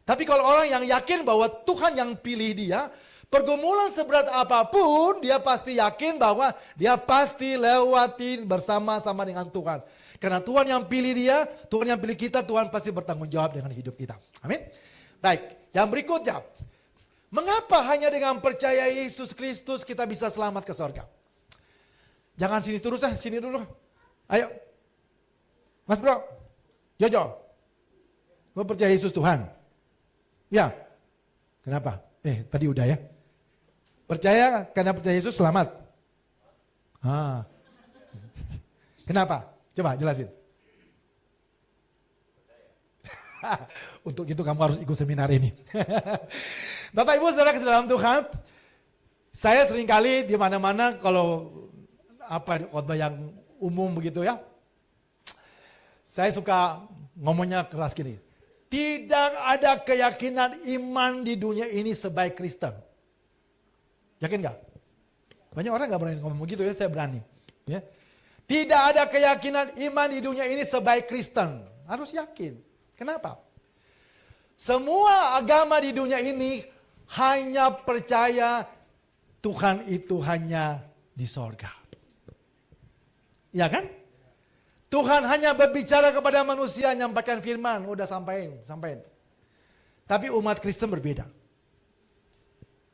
A: Tapi kalau orang yang yakin bahwa Tuhan yang pilih dia, pergumulan seberat apapun, dia pasti yakin bahwa dia pasti lewatin bersama-sama dengan Tuhan. Karena Tuhan yang pilih dia, Tuhan yang pilih kita, Tuhan pasti bertanggung jawab dengan hidup kita. Amin. Baik, yang berikutnya. Mengapa hanya dengan percaya Yesus Kristus kita bisa selamat ke surga? Jangan sini terus sini dulu. Ayo. Mas Bro, Jojo. Mau percaya Yesus Tuhan? Ya. Kenapa? Tadi udah ya. Percaya karena percaya Yesus selamat. Kenapa? Coba jelasin. Untuk itu kamu harus ikut seminar ini. Bapak Ibu Saudara ke dalam Tuhan, saya seringkali di mana-mana kalau khotbah yang umum begitu ya, saya suka ngomongnya keras gini. Tidak ada keyakinan iman di dunia ini sebaik Kristen. Yakin nggak? Banyak orang nggak berani ngomong begitu ya, saya berani. Ya. Tidak ada keyakinan iman di dunia ini sebaik Kristen. Harus yakin. Kenapa? Semua agama di dunia ini hanya percaya Tuhan itu hanya di sorga. Ya kan? Tuhan hanya berbicara kepada manusia, nyampaikan firman, udah sampaikan. Tapi umat Kristen berbeda.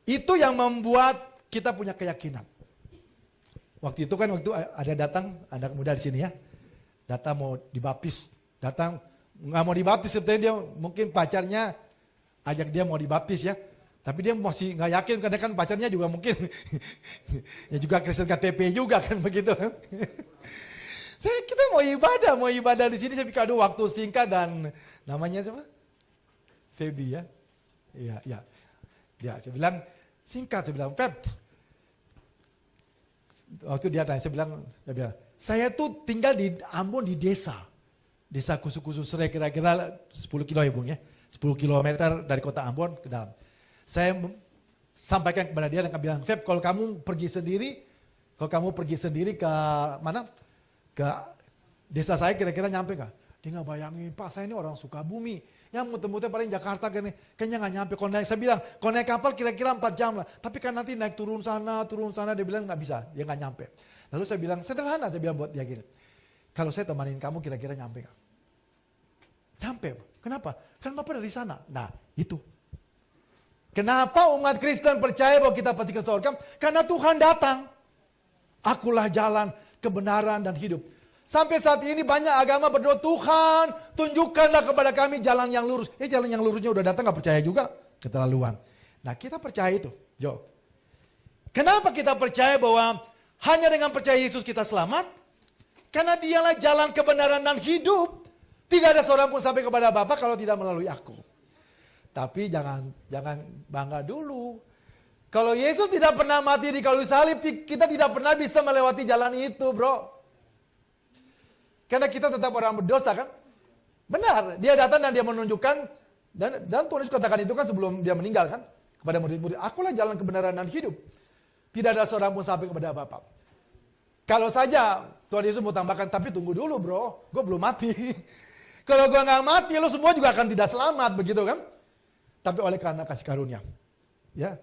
A: Itu yang membuat kita punya keyakinan. Waktu itu ada datang anak muda di sini ya. Datang mau dibaptis. Datang nggak mau dibaptis, sebetulnya dia mungkin pacarnya ajak dia mau dibaptis ya. Tapi dia masih nggak yakin karena kan pacarnya juga mungkin ya juga Kristen KTP juga kan begitu. Kita mau ibadah di sini. Saya pikir aduh waktu singkat dan namanya siapa? Feby ya. Iya. Ya, saya bilang singkat, saya bilang Feb. Waktu dia tanya, saya bilang, saya tuh tinggal di Ambon di desa Kusu-Kusu Serai, kira-kira 10 kilo ya Bung ya. 10 kilometer dari kota Ambon ke dalam. Saya sampaikan kepada dia dan bilang, Feb, kalau kamu pergi sendiri ke mana? Ke desa saya kira-kira nyampe gak? Dia gak bayangin, Pak saya ini orang Sukabumi. Yang muter-muter paling Jakarta kayaknya gak nyampe. Saya bilang, kalau naik kapal kira-kira 4 jam lah. Tapi kan nanti naik turun sana, dia bilang gak bisa, dia gak nyampe. Lalu saya bilang, sederhana, saya bilang buat dia gini. Kalau saya temanin kamu kira-kira nyampe gak? Nyampe. Kenapa? Kan Bapak dari sana. Nah, itu. Kenapa umat Kristen percaya bahwa kita pasti ke surga? Karena Tuhan datang. Akulah jalan, kebenaran, dan hidup. Sampai saat ini banyak agama berdoa, Tuhan tunjukkanlah kepada kami jalan yang lurus. Jalan yang lurusnya udah datang gak percaya juga. Keterlaluan. Nah kita percaya itu. Jo. Kenapa kita percaya bahwa hanya dengan percaya Yesus kita selamat? Karena dialah jalan kebenaran dan hidup. Tidak ada seorang pun sampai kepada Bapa kalau tidak melalui aku. Tapi jangan bangga dulu. Kalau Yesus tidak pernah mati di kayu salib, kita tidak pernah bisa melewati jalan itu, bro. Karena kita tetap orang berdosa kan? Benar, dia datang dan dia menunjukkan Dan Tuhan Yesus katakan itu kan sebelum dia meninggal kan. Kepada murid-murid, akulah jalan kebenaran dan hidup. Tidak ada seorang pun sampai kepada Bapa. Kalau saja Tuhan Yesus mau tambahkan, tapi tunggu dulu bro, gue belum mati. Kalau gue gak mati, lo semua juga akan tidak selamat, begitu kan? Tapi oleh karena kasih karunia. Ya,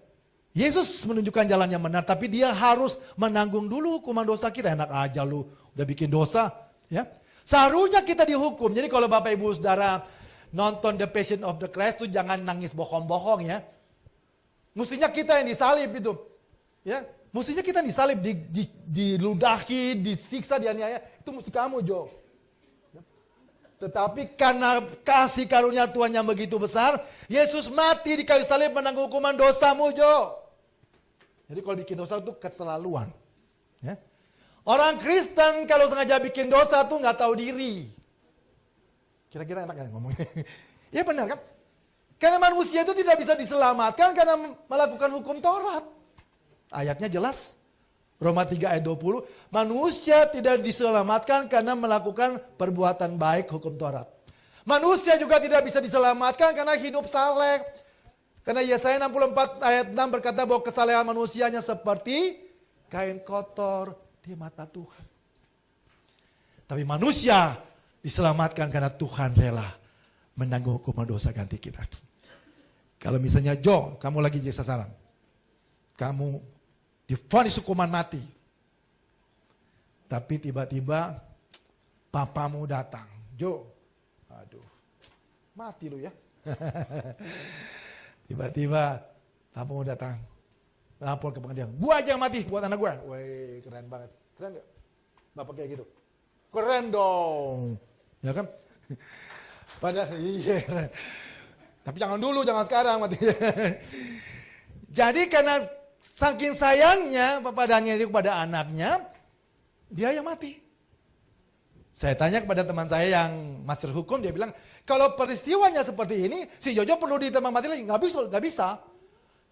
A: Yesus menunjukkan jalan yang benar, tapi dia harus menanggung dulu hukuman dosa kita. Enak aja lu, udah bikin dosa. Ya, seharusnya kita dihukum. Jadi kalau Bapak Ibu Saudara nonton The Passion of the Christ tuh jangan nangis bohong-bohong ya. Mestinya kita yang disalib itu. Ya, mestinya kita disalib, diludahi, disiksa, dianiaya. Itu mesti kamu, Jo. Tetapi karena kasih karunia Tuhan yang begitu besar, Yesus mati di kayu salib menanggung hukuman dosamu, Jo. Jadi kalau bikin dosa itu keterlaluan. Ya. Orang Kristen kalau sengaja bikin dosa tuh nggak tahu diri. Kira-kira enak kan ngomongnya? Ya benar kan? Karena manusia itu tidak bisa diselamatkan karena melakukan hukum Taurat. Ayatnya jelas. Roma 3 ayat 20. Manusia tidak diselamatkan karena melakukan perbuatan baik hukum Taurat. Manusia juga tidak bisa diselamatkan karena hidup saleh. Karena Yesaya 64 ayat 6 berkata bahwa kesalehan manusianya seperti kain kotor di mata Tuhan. Tapi manusia diselamatkan karena Tuhan rela menanggung hukuman dosa ganti kita. Kalau misalnya Jo, kamu lagi jadi sasaran. Kamu divonis hukuman mati. Tapi tiba-tiba papamu datang. Jo, aduh, mati lu ya. Tiba-tiba papamu datang. Lapor ke pengadilan. Gua aja yang mati buat anak gua. Wih, keren banget. Keren gak? Bapak kayak gitu. Keren dong. Ya kan? Padahal iya keren. Tapi jangan dulu, jangan sekarang mati. Jadi karena saking sayangnya Bapak Daniel kepada anaknya, dia yang mati. Saya tanya kepada teman saya yang master hukum, dia bilang, kalau peristiwanya seperti ini, si Jojo perlu ditembak mati lagi. Nggak bisa.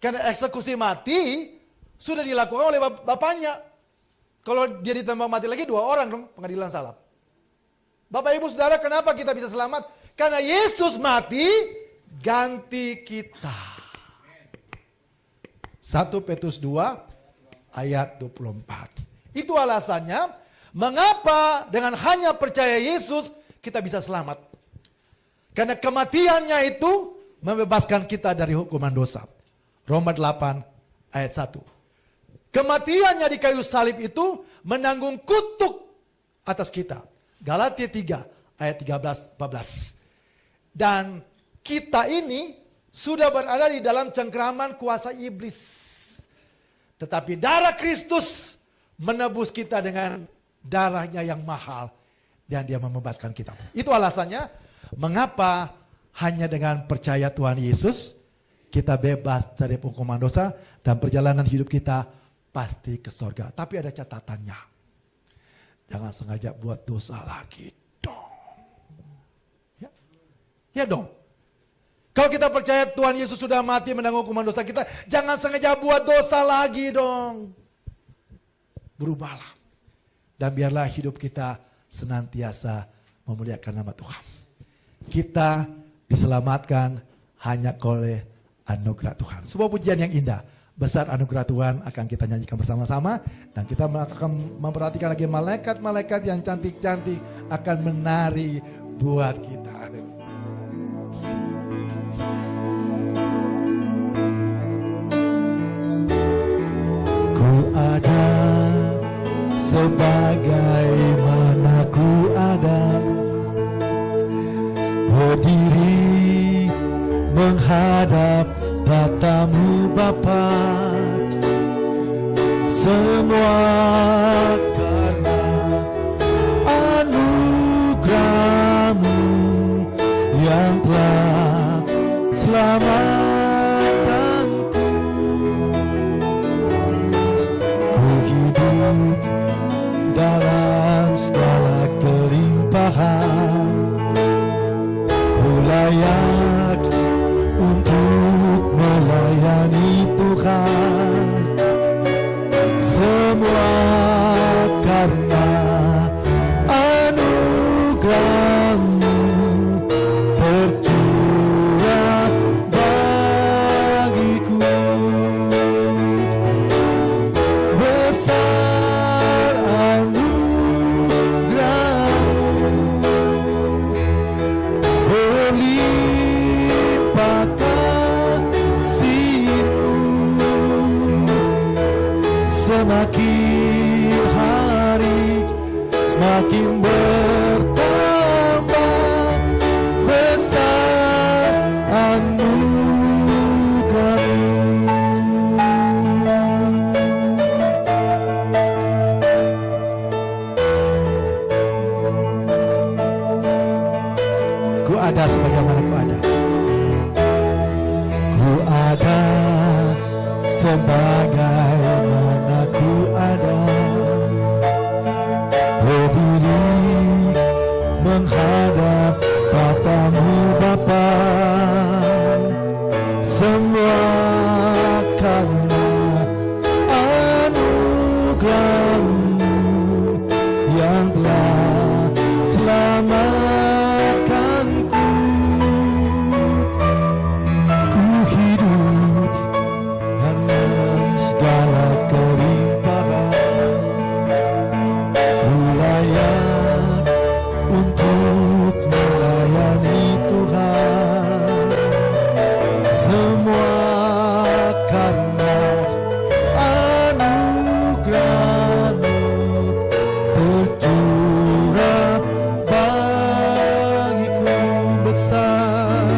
A: Karena eksekusi mati sudah dilakukan oleh bapaknya. Kalau dia ditembak mati lagi, 2 orang dong pengadilan salaf. Bapak Ibu Saudara, kenapa kita bisa selamat? Karena Yesus mati, ganti kita. 1 Petrus 2 ayat 24. Itu alasannya mengapa dengan hanya percaya Yesus kita bisa selamat. Karena kematiannya itu membebaskan kita dari hukuman dosa. Roma 8 ayat 1. Kematiannya di kayu salib itu menanggung kutuk atas kita. Galatia 3 ayat 13-14. Dan kita ini sudah berada di dalam cengkraman kuasa iblis. Tetapi darah Kristus menebus kita dengan darahnya yang mahal. Dan dia membebaskan kita. Itu alasannya mengapa hanya dengan percaya Tuhan Yesus kita bebas dari hukuman dosa dan perjalanan hidup kita pasti ke surga. Tapi ada catatannya. Jangan sengaja buat dosa lagi dong. Ya dong. Kalau kita percaya Tuhan Yesus sudah mati menanggung hukuman dosa kita, jangan sengaja buat dosa lagi dong. Berubahlah. Dan biarlah hidup kita senantiasa memuliakan nama Tuhan. Kita diselamatkan hanya oleh anugerah Tuhan. Sebuah pujian yang indah. Besar anugerah Tuhan akan kita nyanyikan bersama-sama. Dan kita akan memperhatikan lagi malaikat-malaikat yang cantik-cantik akan menari buat kita.
B: Ku ada sebagaimana ku ada, berdiri menghadap tatamu Bapa, semua karena anugerah-Mu yang telah selamatkanku. Ku hidup dalam segala kelimpahan, ku layak untuk melayani Tuhan. Semua karena anugerah-Mu tercurah
A: semakin hari semakin bertambah besar anugerah-Mu. Ku ada sebagaimana ku ada. Ku ada sebagaimana ku ada, berdiri menghadap Bapa-Mu Bapa, semua karena anugerah-Mu yang telah selamatkanku. Ku hidup dengan segala kelimpahan, ku layak untuk melayani Tuhan. Semua karena anugerah-Mu tercurah bagiku. Besar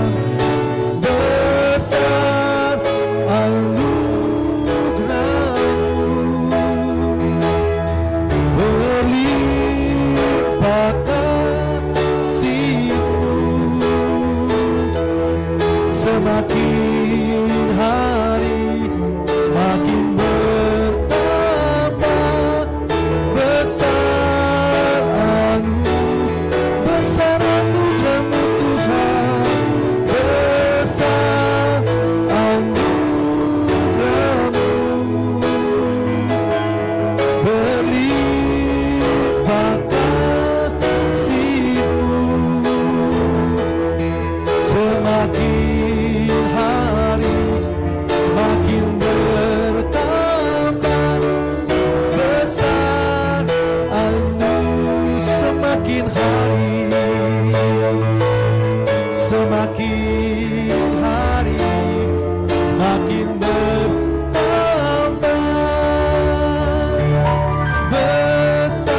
A: anugerah-Mu, berlimpah kasih-Mu, semakin hari semakin bertambah besar anugerah-Mu Tuhan, besar anugerah-Mu, berlimpah kasih-Mu, semakin hari semakin bertambah besar semakin hari semakin hari semakin bertambah besar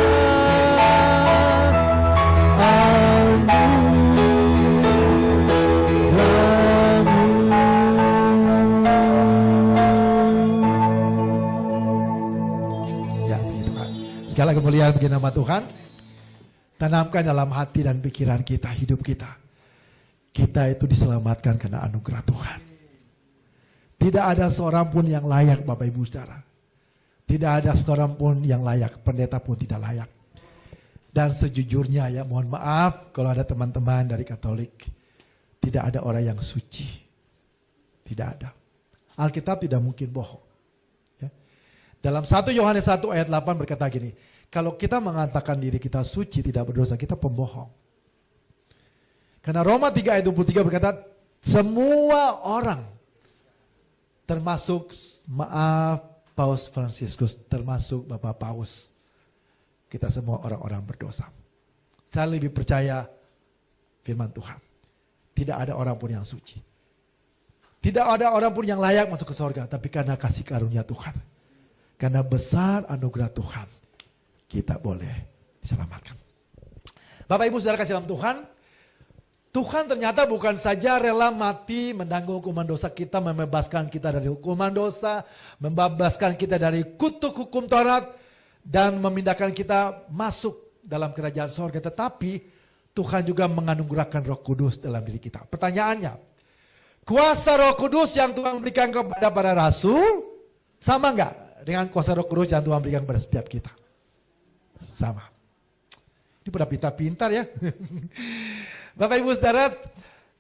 A: anugerah-Mu. Ya, puji Tuhan. Segala kemuliaan bagi nama Tuhan. Tanamkan dalam hati dan pikiran kita, hidup kita. Kita itu diselamatkan karena anugerah Tuhan. Tidak ada seorang pun yang layak, Bapak Ibu Saudara. Tidak ada seorang pun yang layak, pendeta pun tidak layak. Dan sejujurnya ya, mohon maaf kalau ada teman-teman dari Katolik. Tidak ada orang yang suci. Tidak ada. Alkitab tidak mungkin bohong. Ya. Dalam 1 Yohanes 1 ayat 8 berkata gini, kalau kita mengatakan diri kita suci tidak berdosa, kita pembohong. Karena Roma 3 ayat 23 berkata, semua orang termasuk, maaf Paus Fransiskus, termasuk Bapak Paus, kita semua orang-orang berdosa. Saya lebih percaya firman Tuhan. Tidak ada orang pun yang suci. Tidak ada orang pun yang layak masuk ke surga, tapi karena kasih karunia Tuhan. Karena besar anugerah Tuhan, kita boleh diselamatkan. Bapak Ibu Saudara kasih dalam Tuhan, Tuhan ternyata bukan saja rela mati menanggung hukuman dosa kita, membebaskan kita dari hukuman dosa, membebaskan kita dari kutuk hukum Taurat, dan memindahkan kita masuk dalam kerajaan surga. Tetapi Tuhan juga menganugerahkan Roh Kudus dalam diri kita. Pertanyaannya, kuasa Roh Kudus yang Tuhan berikan kepada para rasul, sama enggak dengan kuasa Roh Kudus yang Tuhan berikan kepada setiap kita? Sama. Ini pada pintar-pintar ya. Bapak Ibu Saudara,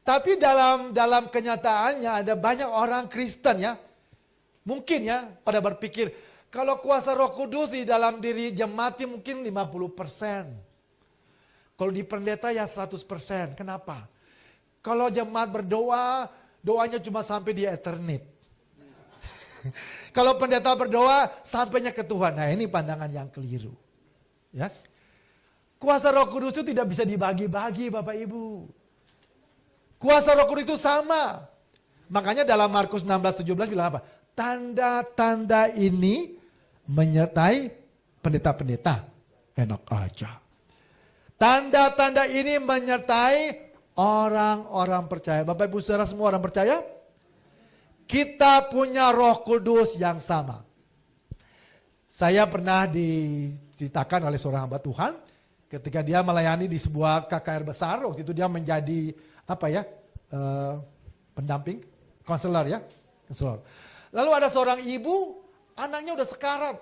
A: tapi dalam kenyataannya ada banyak orang Kristen ya. Mungkin ya pada berpikir, kalau kuasa Roh Kudus di dalam diri jemaat mungkin 50%. Kalau di pendeta ya 100%. Kenapa? Kalau jemaat berdoa, doanya cuma sampai di eternit. Kalau pendeta berdoa, sampainya ke Tuhan. Nah ini pandangan yang keliru. Ya. Kuasa Roh Kudus itu tidak bisa dibagi-bagi Bapak Ibu. Kuasa Roh Kudus itu sama. Makanya dalam Markus 16:17 bilang apa? Tanda-tanda ini menyertai pendeta-pendeta. Enak aja. Tanda-tanda ini menyertai orang-orang percaya. Bapak Ibu Saudara semua orang percaya? Kita punya Roh Kudus yang sama. Saya pernah diceritakan oleh seorang hamba Tuhan ketika dia melayani di sebuah KKR besar. Waktu itu dia menjadi pendamping, konselor ya, konselor. Lalu ada seorang ibu, anaknya udah sekarat.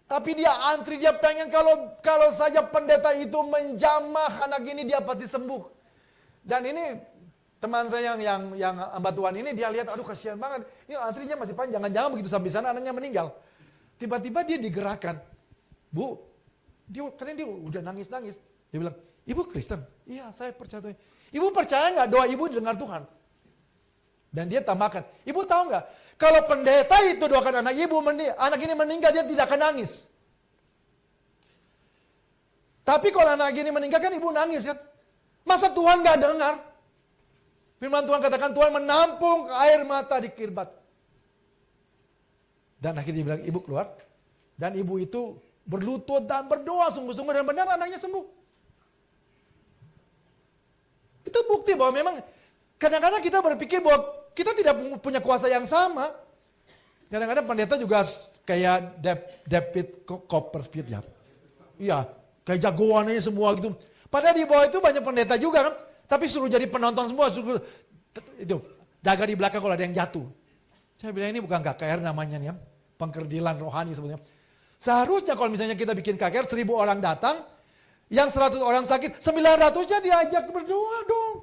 A: Tapi dia antri, dia pengen kalau saja pendeta itu menjamah anak ini dia pasti sembuh. Dan ini teman saya yang hamba Tuhan ini dia lihat, aduh kasihan banget. Ini antrinya masih panjang, jangan begitu sampai sana anaknya meninggal. Tiba-tiba dia digerakkan. Bu, karena dia udah nangis-nangis. Dia bilang, ibu Kristen? Iya saya percaya Tuhan. Ibu percaya nggak doa ibu didengar Tuhan? Dan dia tambahkan, ibu tahu nggak? Kalau pendeta itu doakan anak ibu, anak ini meninggal, dia tidak akan nangis. Tapi kalau anak ini meninggal kan ibu nangis kan. Masa Tuhan gak dengar? Firman Tuhan katakan Tuhan menampung air mata di kirbat. Dan akhirnya dia bilang, ibu keluar. Dan ibu itu berlutut dan berdoa sungguh-sungguh dan benar anaknya sembuh. Itu bukti bahwa memang kadang-kadang kita berpikir bahwa kita tidak punya kuasa yang sama. Kadang-kadang pendeta juga kayak David Copperfield ya. Iya, kayak jagoannya semua gitu. Padahal di bawah itu banyak pendeta juga kan. Tapi suruh jadi penonton semua. Suruh, itu jaga di belakang kalau ada yang jatuh. Saya bilang ini bukan KKR namanya nih ya. Pengkerdilan rohani sebenarnya. Seharusnya kalau misalnya kita bikin KKR 1000 orang datang. Yang 100 orang sakit. 900-nya diajak berdoa dong.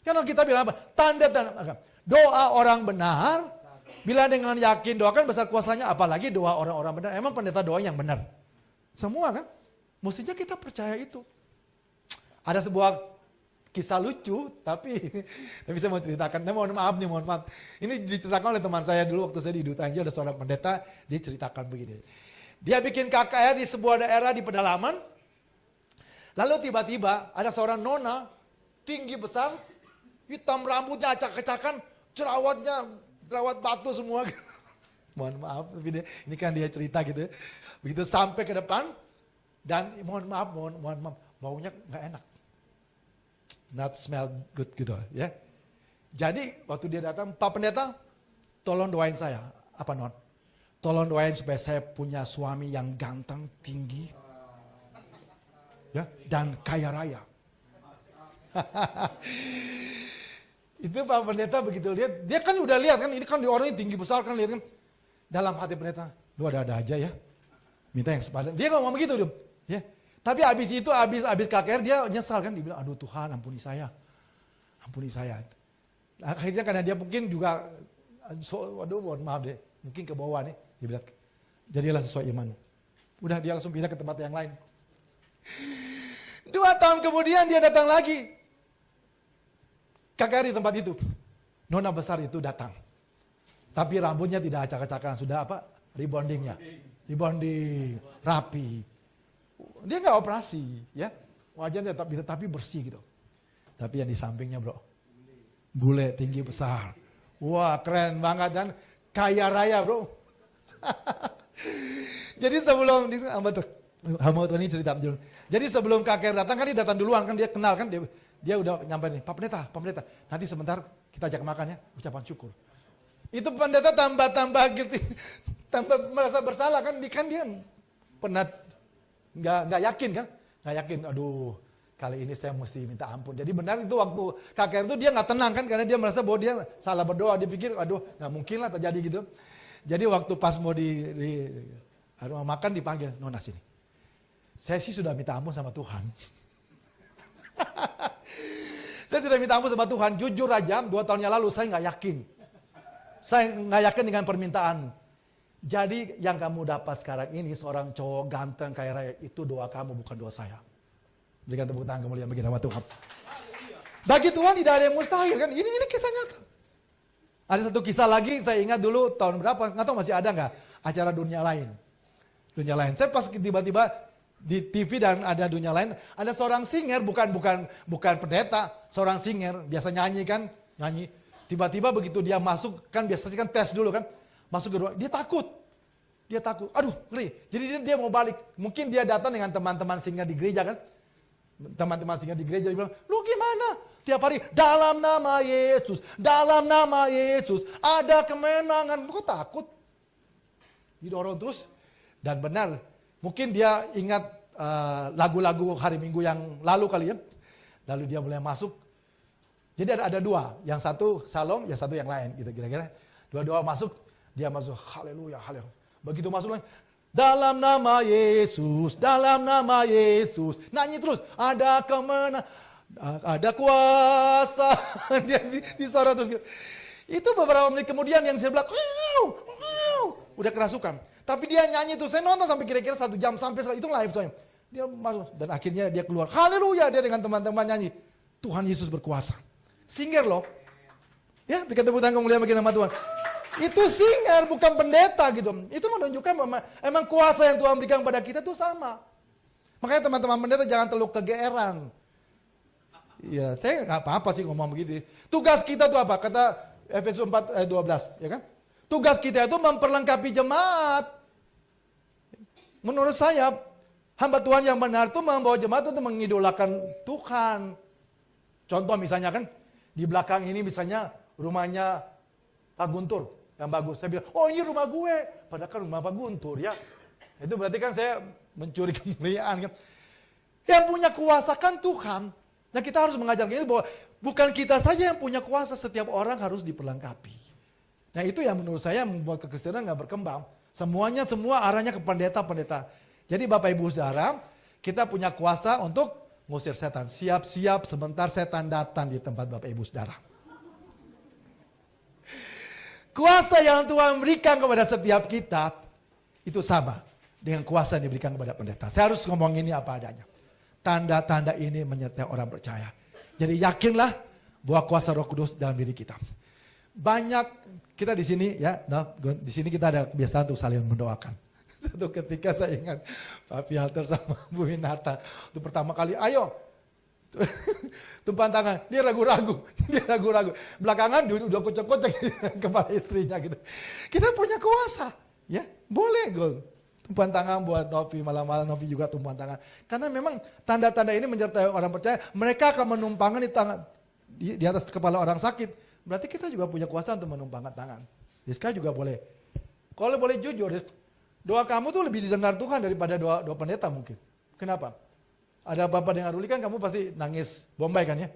A: Karena kita bilang apa? Tanda-tanda. Doa orang benar, bila dengan yakin doakan besar kuasanya, apalagi doa orang-orang benar. Emang pendeta doa yang benar? Semua kan? Mestinya kita percaya itu. Ada sebuah kisah lucu, tapi saya mau ceritakan. Mohon maaf. Ini diceritakan oleh teman saya dulu waktu saya di Duta Injil, ada seorang pendeta, dia ceritakan begini. Dia bikin KKR di sebuah daerah di pedalaman, lalu tiba-tiba ada seorang nona, tinggi besar, hitam rambutnya acak-acakan, jerawat batu semua. Mohon maaf, ini kan dia cerita gitu. Begitu sampai ke depan, dan mohon maaf, baunya nggak enak. Not smell good gitu ya. Jadi waktu dia datang, Pak Pendeta, tolong doain saya. Apa non? Tolong doain supaya saya punya suami yang ganteng, tinggi, ya, dan kaya raya. Itu Pak Pendeta begitu lihat, dia kan udah lihat kan, ini kan di orangnya tinggi besar kan, lihat kan. Dalam hati pendeta, lu ada aja ya. Minta yang sepadan. Dia ngomong begitu dong, ya. Tapi habis itu, habis KKR dia nyesal kan, dia bilang, aduh Tuhan ampuni saya. Ampuni saya. Akhirnya karena dia mungkin juga, waduh mohon maaf deh, mungkin ke bawah nih. Dia bilang, jadilah sesuai iman. Udah dia langsung pindah ke tempat yang lain. 2 tahun kemudian dia datang lagi. KKR di tempat itu. Nona besar itu datang. Tapi rambutnya tidak acak-acakan. Sudah apa? Rebondingnya. Rebonding. Rapi. Dia nggak operasi. Ya. Wajahnya tapi bersih gitu. Tapi yang di sampingnya bro. Bule tinggi besar. Wah keren banget dan kaya raya bro. Jadi sebelum hamba Tuhan ini cerita. Jadi sebelum KKR datang kan dia datang duluan kan dia kenal kan dia udah nyampe nih Pak Pendeta. Nanti sebentar kita ajak makan ya ucapan syukur. Itu pendeta tambah gitu, tambah merasa bersalah kan dia pernah nggak yakin kan, nggak yakin. Aduh kali ini saya mesti minta ampun. Jadi benar itu waktu KKR itu dia nggak tenang kan karena dia merasa bahwa dia salah berdoa. Dia pikir aduh nggak mungkin lah terjadi gitu. Jadi waktu pas mau di rumah makan dipanggil, Nona sini. Saya sih sudah minta ampun sama Tuhan. Saya sudah minta ampun sama Tuhan. Jujur aja 2 tahun yang lalu saya nggak yakin. Saya nggak yakin dengan permintaan. Jadi yang kamu dapat sekarang ini seorang cowok ganteng kaya raya itu doa kamu bukan doa saya. Berikan tepuk tangan kemuliaan bagi nama Tuhan. Bagi Tuhan tidak ada yang mustahil kan. Ini kisah nyata. Ada satu kisah lagi saya ingat dulu tahun berapa nggak tahu masih ada nggak acara dunia lain. Dunia lain. Saya pas tiba-tiba di TV dan ada dunia lain ada seorang singer bukan pendeta, seorang singer biasa nyanyi. Tiba-tiba begitu dia masuk kan biasanya kan tes dulu kan masuk ke ruang dia takut Dia takut, aduh ngeri. Jadi dia mau balik. Mungkin dia datang dengan teman-teman singa di gereja kan. Teman-teman singa di gereja, dia bilang, lu gimana? Tiap hari, dalam nama Yesus, ada kemenangan. Lu kok takut? Didorong terus. Dan benar, mungkin dia ingat lagu-lagu hari Minggu yang lalu kali ya. Lalu dia mulai masuk. Jadi ada dua, yang satu Salom, yang satu yang lain gitu kira-kira. Dua-dua masuk, dia masuk haleluya, haleluya. Begitu masuk lagi, dalam nama Yesus, nyanyi terus, ada kemenangan, ada kuasa. Dia disorot terus. Itu beberapa menit kemudian yang saya bilang, udah kerasukan. Tapi dia nyanyi tuh, saya nonton sampai kira-kira 1 jam sampai itu live soalnya. Dia masuk dan akhirnya dia keluar, haleluya, dia dengan teman-teman nyanyi, Tuhan Yesus berkuasa. Singer loh. Ya, berikan tepuk tangan kemuliaan bagi nama Tuhan. Itu singer, bukan pendeta gitu. Itu menunjukkan bahwa emang kuasa yang Tuhan berikan pada kita itu sama. Makanya teman-teman pendeta jangan terlalu kegeeran. Ya, saya nggak apa-apa sih ngomong begitu. Tugas kita itu apa? Kata Efesus 4 ayat 12, ya kan? Tugas kita itu memperlengkapi jemaat. Menurut saya, hamba Tuhan yang benar itu membawa jemaat untuk mengidolakan Tuhan. Contoh misalnya kan, di belakang ini misalnya rumahnya Pak Guntur yang bagus. Saya bilang, oh ini rumah gue. Padahal kan rumah Pak Guntur ya. Itu berarti kan saya mencuri kemuliaan. Kan? Yang punya kuasa kan Tuhan. Nah kita harus mengajarkan itu bahwa bukan kita saja yang punya kuasa. Setiap orang harus diperlengkapi. Nah itu yang menurut saya membuat kekristenan gak berkembang. Semua arahnya ke pendeta-pendeta. Jadi Bapak Ibu Saudara, kita punya kuasa untuk ngusir setan. Siap-siap sebentar setan datang di tempat Bapak Ibu Saudara. Kuasa yang Tuhan berikan kepada setiap kita, itu sama dengan kuasa yang diberikan kepada pendeta. Saya harus ngomong ini apa adanya. Tanda-tanda ini menyertai orang percaya. Jadi yakinlah bahwa kuasa Roh Kudus dalam diri kita. Banyak kita di sini ya, di sini kita ada kebiasaan untuk saling mendoakan. Satu ketika saya ingat Pak Fialter sama Bu Winata, itu pertama kali, ayo tumpahan tangan, dia ragu-ragu. Belakangan dia udah kocok-kocok kepala istrinya gitu. Kita punya kuasa, ya boleh gue. Tumpahan tangan buat Novi, malam-malam Novi juga tumpahan tangan. Karena memang tanda-tanda ini menyertai orang percaya, mereka akan menumpangkan di tangan di atas kepala orang sakit. Berarti kita juga punya kuasa untuk menumpangkan tangan. Rizka juga boleh. Kalau boleh jujur, doa kamu tuh lebih didengar Tuhan daripada doa pendeta mungkin. Kenapa? Ada apa-apa dengan Ruli kan kamu pasti nangis Bombay kan ya?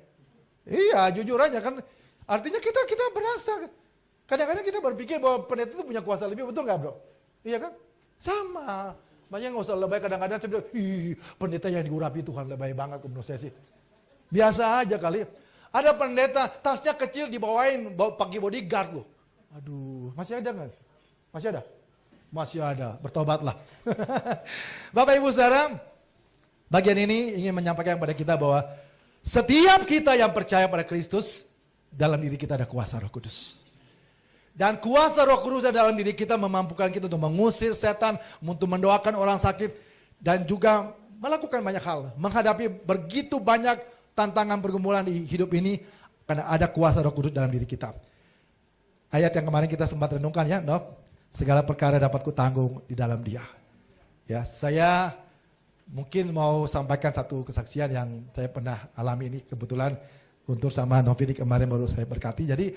A: Iya, jujur aja kan. Artinya kita berasa. Kadang-kadang kita berpikir bahwa pendeta itu punya kuasa lebih, betul nggak bro? Iya kan? Sama. Makanya nggak usah lebay, kadang-kadang saya bilang, pendeta yang diurapi Tuhan lebay banget menurut saya sih. Biasa aja kali. Ada pendeta, tasnya kecil dibawain, pakai bodyguard loh. Aduh, masih ada nggak? Masih ada? Masih ada, bertobatlah. Bapak Ibu Saudara, bagian ini ingin menyampaikan kepada kita bahwa setiap kita yang percaya pada Kristus, dalam diri kita ada kuasa Roh Kudus. Dan kuasa Roh Kudus dalam diri kita memampukan kita untuk mengusir setan, untuk mendoakan orang sakit, dan juga melakukan banyak hal. Menghadapi begitu banyak tantangan pergumulan di hidup ini, karena ada kuasa Roh Kudus dalam diri kita. Ayat yang kemarin kita sempat renungkan ya, Nov. Segala perkara dapat kutanggung di dalam Dia. Ya, saya mungkin mau sampaikan satu kesaksian yang saya pernah alami ini. Kebetulan Guntur sama Novi kemarin baru saya berkati. Jadi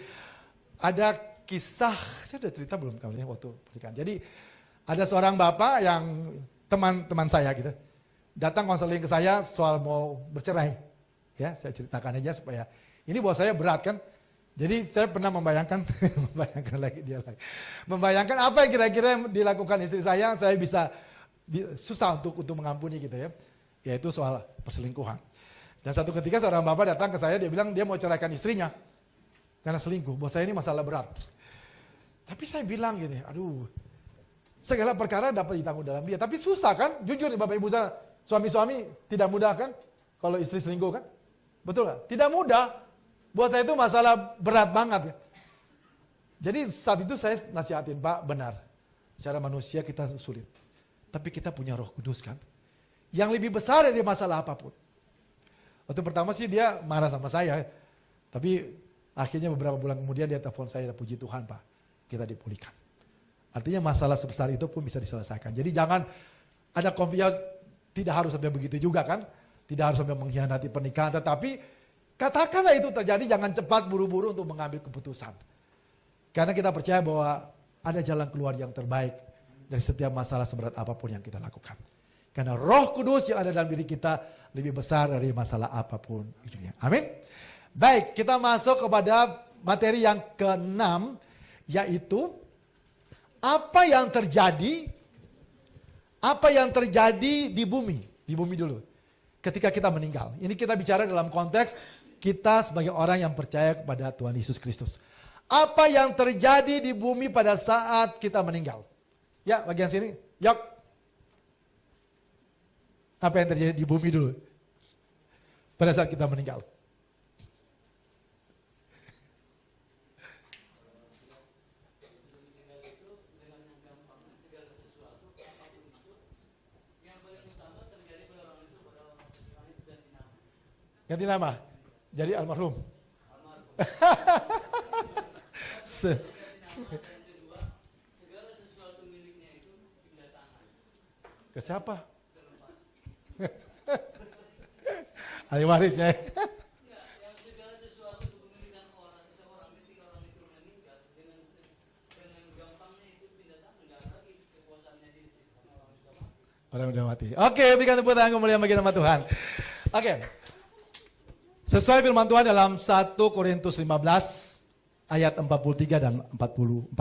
A: ada kisah, saya udah cerita belum kemarin waktu pernikahan. Jadi ada seorang bapak yang teman-teman saya gitu. Datang konseling ke saya soal mau bercerai. Ya, saya ceritakan aja supaya ini buat saya berat kan. Jadi saya pernah membayangkan membayangkan apa yang kira-kira dilakukan istri saya bisa susah untuk mengampuni gitu ya. Yaitu soal perselingkuhan. Dan satu ketika seorang bapak datang ke saya, dia bilang dia mau ceraikan istrinya karena selingkuh. Buat saya ini masalah berat. Tapi saya bilang gini, aduh, segala perkara dapat ditanggung dalam Dia. Tapi susah kan? Jujur Bapak Ibu Saudara, suami-suami tidak mudah kan kalau istri selingkuh kan? Betul nggak? Tidak mudah. Buat saya itu masalah berat banget. Ya. Jadi saat itu saya nasihatin, Pak, benar. Secara manusia kita sulit. Tapi kita punya Roh Kudus kan. Yang lebih besar dari masalah apapun. Waktu pertama sih dia marah sama saya. Tapi akhirnya beberapa bulan kemudian dia telepon saya, puji Tuhan Pak, kita dipulihkan. Artinya masalah sebesar itu pun bisa diselesaikan. Jadi jangan ada konflik, tidak harus sampai begitu juga kan. Tidak harus sampai mengkhianati pernikahan. Tetapi katakanlah itu terjadi, jangan cepat buru-buru untuk mengambil keputusan. Karena kita percaya bahwa ada jalan keluar yang terbaik dari setiap masalah seberat apapun yang kita lakukan. Karena Roh Kudus yang ada dalam diri kita lebih besar dari masalah apapun di dunia. Amin. Baik, kita masuk kepada materi yang ke-6, yaitu apa yang terjadi di bumi dulu ketika kita meninggal. Ini kita bicara dalam konteks kita sebagai orang yang percaya kepada Tuhan Yesus Kristus. Apa yang terjadi di bumi pada saat kita meninggal? Ya, bagian sini. Yok. Apa yang terjadi di bumi dulu pada saat kita meninggal? Ganti nama, jadi almarhum. Ke siapa? Ahli waris ya. Orang udah mati. Oke, berikan tepuk tangan kemuliaan bagi nama Tuhan. Oke. Sesuai firman Tuhan dalam 1 Korintus 15 ayat 43 dan 44.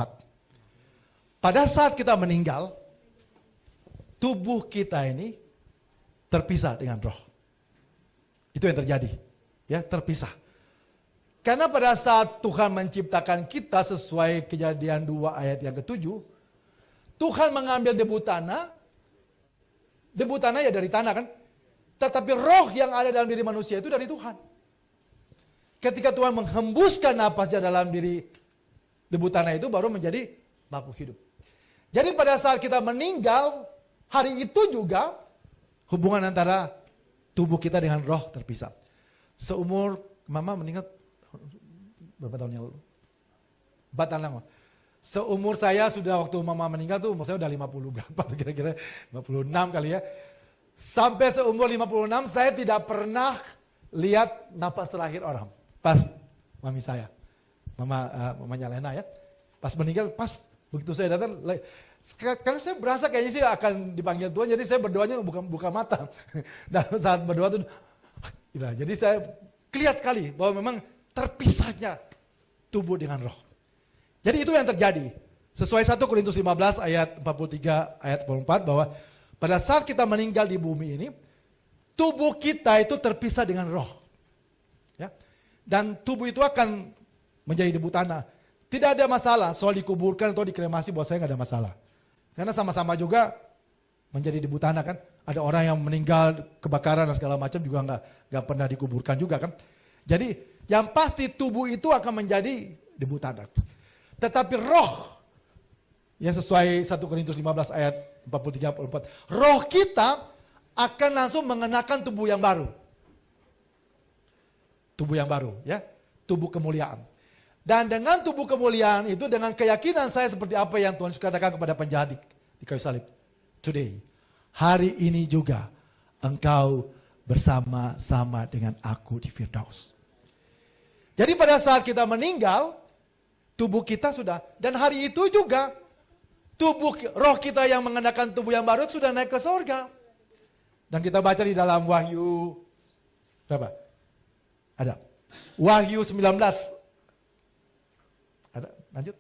A: Pada saat kita meninggal, tubuh kita ini terpisah dengan roh. Itu yang terjadi. Ya, terpisah. Karena pada saat Tuhan menciptakan kita sesuai Kejadian 2 ayat yang ke-7, Tuhan mengambil debu tanah ya dari tanah kan, tetapi roh yang ada dalam diri manusia itu dari Tuhan. Ketika Tuhan menghembuskan napasnya dalam diri debu tanah itu baru menjadi makhluk hidup. Jadi pada saat kita meninggal, hari itu juga hubungan antara tubuh kita dengan roh terpisah. Seumur mama meninggal berapa tahun yang lalu? 4 tahun lalu. Seumur saya sudah waktu mama meninggal tuh umur saya udah 50 berapa kira-kira 56 kali ya. Sampai seumur 56 saya tidak pernah lihat napas terakhir orang. Pas mami saya, mamanya Lena ya. Pas meninggal, pas begitu saya datang, karena saya berasa kayaknya sih akan dipanggil Tuhan, jadi saya berdoanya buka mata. Dan saat berdoa tuh, jadi saya kelihatan sekali bahwa memang terpisahnya tubuh dengan roh. Jadi itu yang terjadi. Sesuai 1 Korintus 15 ayat 43 ayat 44 bahwa pada saat kita meninggal di bumi ini, tubuh kita itu terpisah dengan roh. Ya. Dan tubuh itu akan menjadi debu tanah. Tidak ada masalah soal dikuburkan atau dikremasi, buat saya nggak ada masalah. Karena sama-sama juga menjadi debu tanah kan. Ada orang yang meninggal kebakaran dan segala macam juga nggak pernah dikuburkan juga kan. Jadi yang pasti tubuh itu akan menjadi debu tanah. Tetapi roh, yang sesuai 1 Korintus 15 ayat 43-44, roh kita akan langsung mengenakan tubuh yang baru. Tubuh yang baru, ya, tubuh kemuliaan. Dan dengan tubuh kemuliaan itu, dengan keyakinan saya seperti apa yang Tuhan Yesus katakan kepada penjahat di kayu salib. Today, hari ini juga engkau bersama-sama dengan aku di Firdaus. Jadi pada saat kita meninggal, tubuh kita sudah, dan hari itu juga tubuh roh kita yang mengenakan tubuh yang baru sudah naik ke surga. Dan kita baca di dalam Wahyu berapa? Ada. Wahyu 19. Ada, lanjut.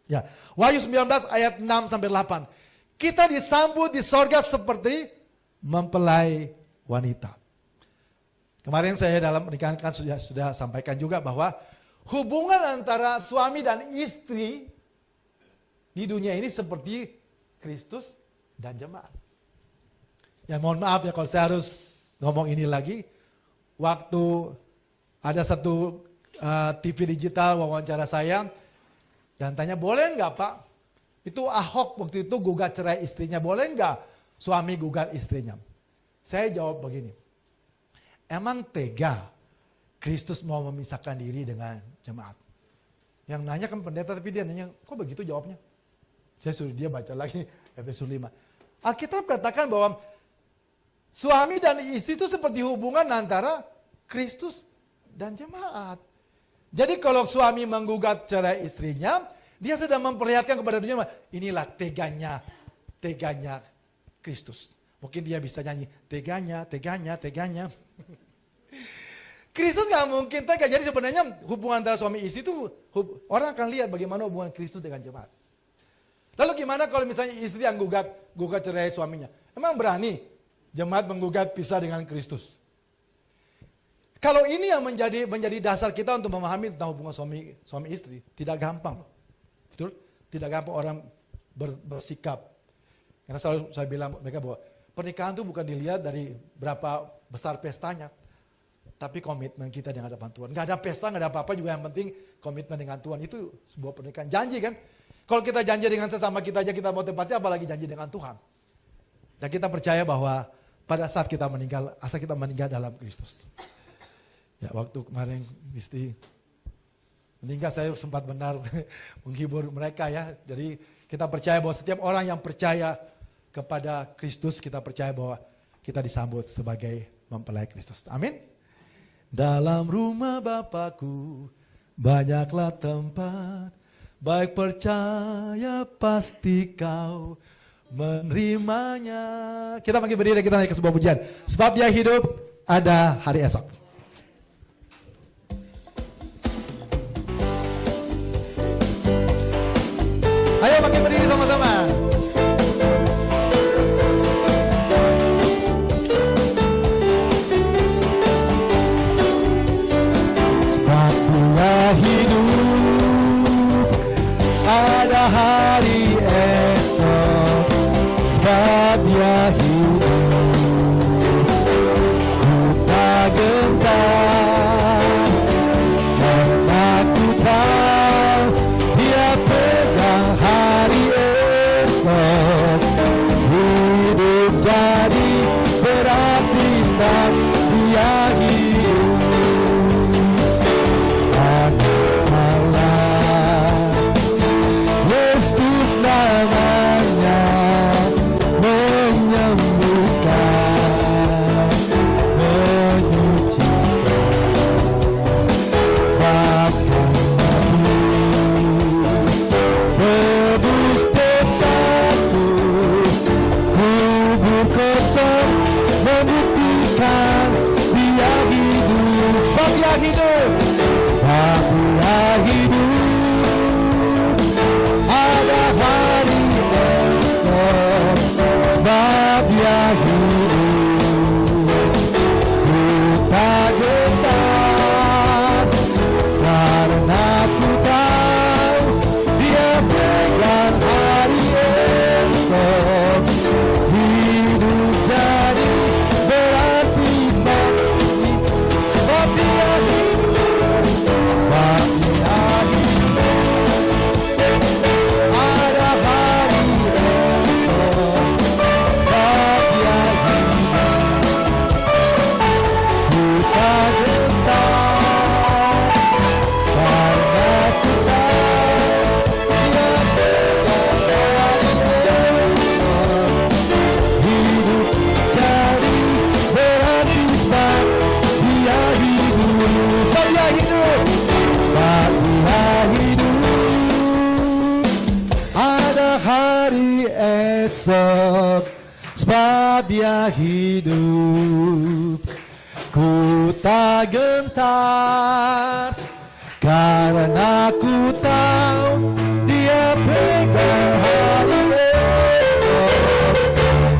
A: Ya, Wahyu 19 ayat 6 sampai 8. Kita disambut di sorga seperti mempelai wanita. Kemarin saya dalam pernikahan kan sudah sampaikan juga bahwa hubungan antara suami dan istri di dunia ini seperti Kristus dan jemaat. Ya mohon maaf ya kalau saya harus ngomong ini lagi. Waktu ada satu TV digital wawancara saya dan tanya, boleh nggak Pak? Itu Ahok waktu itu gugat cerai istrinya, boleh nggak suami gugat istrinya? Saya jawab begini, emang tega Kristus mau memisahkan diri dengan jemaat? Yang nanya kan pendeta, tapi dia nanya, kok begitu jawabnya? Saya suruh dia baca lagi Efesus 5. Alkitab katakan bahwa suami dan istri itu seperti hubungan antara Kristus dan jemaat. Jadi kalau suami menggugat cerai istrinya, dia sedang memperlihatkan kepada dunia, inilah teganya Kristus. Mungkin dia bisa nyanyi, teganya. Kristus gak mungkin tega. Jadi sebenarnya hubungan antara suami istri itu, orang akan lihat bagaimana hubungan Kristus dengan jemaat. Lalu gimana kalau misalnya istri yang gugat cerai suaminya? Emang berani jemaat menggugat pisah dengan Kristus? Kalau ini yang menjadi dasar kita untuk memahami tentang hubungan suami istri, tidak gampang. Betul? Tidak gampang orang bersikap. Karena selalu saya bilang mereka bahwa pernikahan itu bukan dilihat dari berapa besar pestanya, tapi komitmen kita dengan hadapan Tuhan. Gak ada pesta, gak ada apa-apa juga, yang penting komitmen dengan Tuhan. Itu sebuah pernikahan. Janji kan? Kalau kita janji dengan sesama kita aja kita mau tepati, apalagi janji dengan Tuhan. Dan kita percaya bahwa pada saat kita meninggal, asal kita meninggal dalam Kristus. Ya, waktu kemarin istri meninggal, saya sempat benar menghibur mereka ya. Jadi kita percaya bahwa setiap orang yang percaya kepada Kristus, kita percaya bahwa kita disambut sebagai mempelai Kristus. Amin. Dalam rumah Bapakku banyaklah tempat, baik percaya pasti kau menerimanya. Kita bagi berdiri, kita naik ke sebuah pujian. Sebab dia hidup, ada hari esok. Ayo makin berdiri sama-sama. Sebab dia hidup, ada hari esok. Sebab dia hidup, ku tak gentar, karena ku tahu dia pegang hari esok. Hidup jadi berarti sebab dia hidup. Anak Allah, Yesus namanya, menyembuhkan, menyucikan, bahkan tebus dosaku. Kubur kosong membuktikan dia hidup. Sebab dia hidup, sebab dia hidup, ada hari esok. Sebab dia hidup, ku tak gentar, karena ku tahu dia pegang hari esok. Hidup jadi berarti sebab dia hidup, sebab dia hidup, ada hari esok. Sebab dia hidup, ku tak gentar, karena ku tahu dia pegang hari esok. Hidup jadi berarti sebab dia hidup. Sebab dia hidup, sebab dia hidup, ada hari esok. Sebab dia hidup, ku tak gentar, karena ku tahu dia pegang hari esok.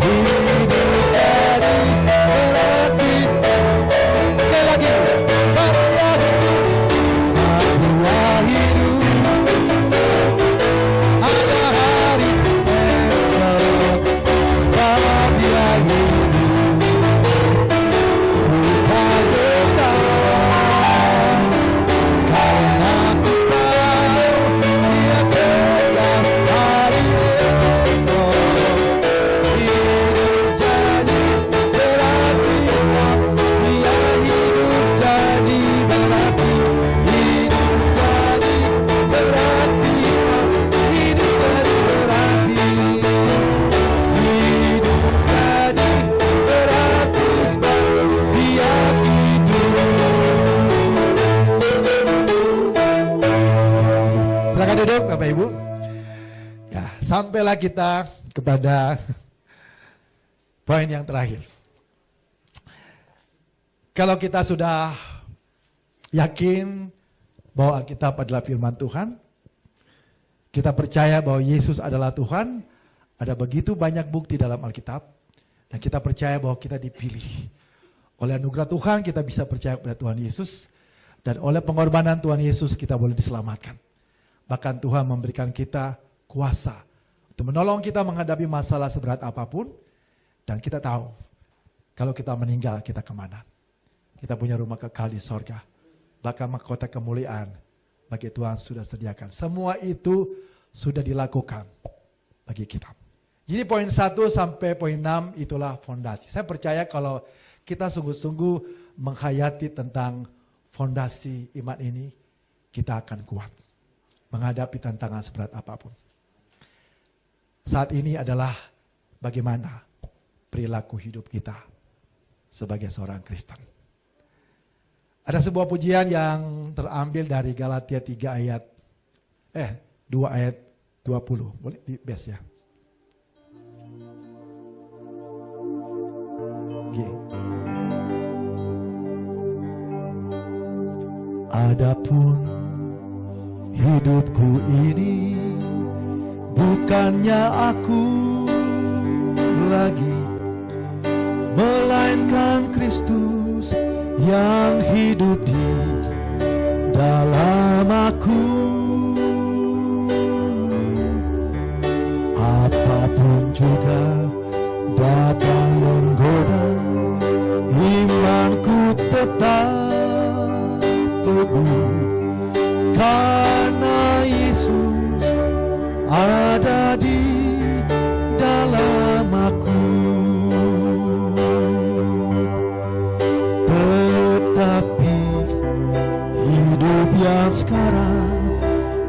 A: Hidup jadi berarti sebab. Sekali lagi, sebab dia hidup, sebab dia hidup, ada hari esok. Sebab dia hidup, ku tak gentar, karena ku tahu duduk Bapak Ibu. Ya, sampailah kita kepada poin yang terakhir. Kalau kita sudah yakin bahwa Alkitab adalah firman Tuhan, kita percaya bahwa Yesus adalah Tuhan, ada begitu banyak bukti dalam Alkitab, dan kita percaya bahwa kita dipilih. Oleh anugerah Tuhan kita bisa percaya pada Tuhan Yesus, dan oleh pengorbanan Tuhan Yesus kita boleh diselamatkan. Bahkan Tuhan memberikan kita kuasa untuk menolong kita menghadapi masalah seberat apapun. Dan kita tahu, kalau kita meninggal kita kemana. Kita punya rumah kekal di sorga. Bahkan mahkota kemuliaan bagi Tuhan sudah sediakan. Semua itu sudah dilakukan bagi kita. Jadi poin 1 sampai poin 6 itulah fondasi. Saya percaya kalau kita sungguh-sungguh menghayati tentang fondasi iman ini, kita akan kuat menghadapi tantangan seberat apapun. Saat ini adalah bagaimana perilaku hidup kita sebagai seorang Kristen. Ada sebuah pujian yang terambil dari Galatia 2 ayat 20. Boleh di base ya. Adapun hidupku ini bukannya aku lagi, melainkan Kristus yang hidup di dalam aku. Apapun juga datang menggoda, imanku tetap teguh, karena Yesus ada di dalam aku. Tetapi hidup yang sekarang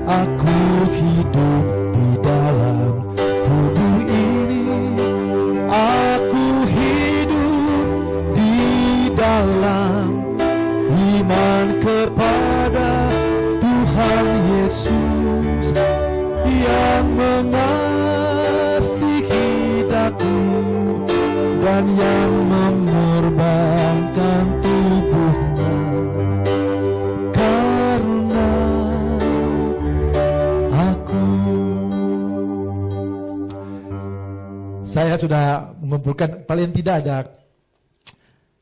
A: aku hidup di dalam tubuh ini. Aku hidup di dalam iman kepada Tuhan Yesus yang mengasihi daku dan yang mengorbankan tubuhnya karena aku. Saya sudah mengumpulkan paling tidak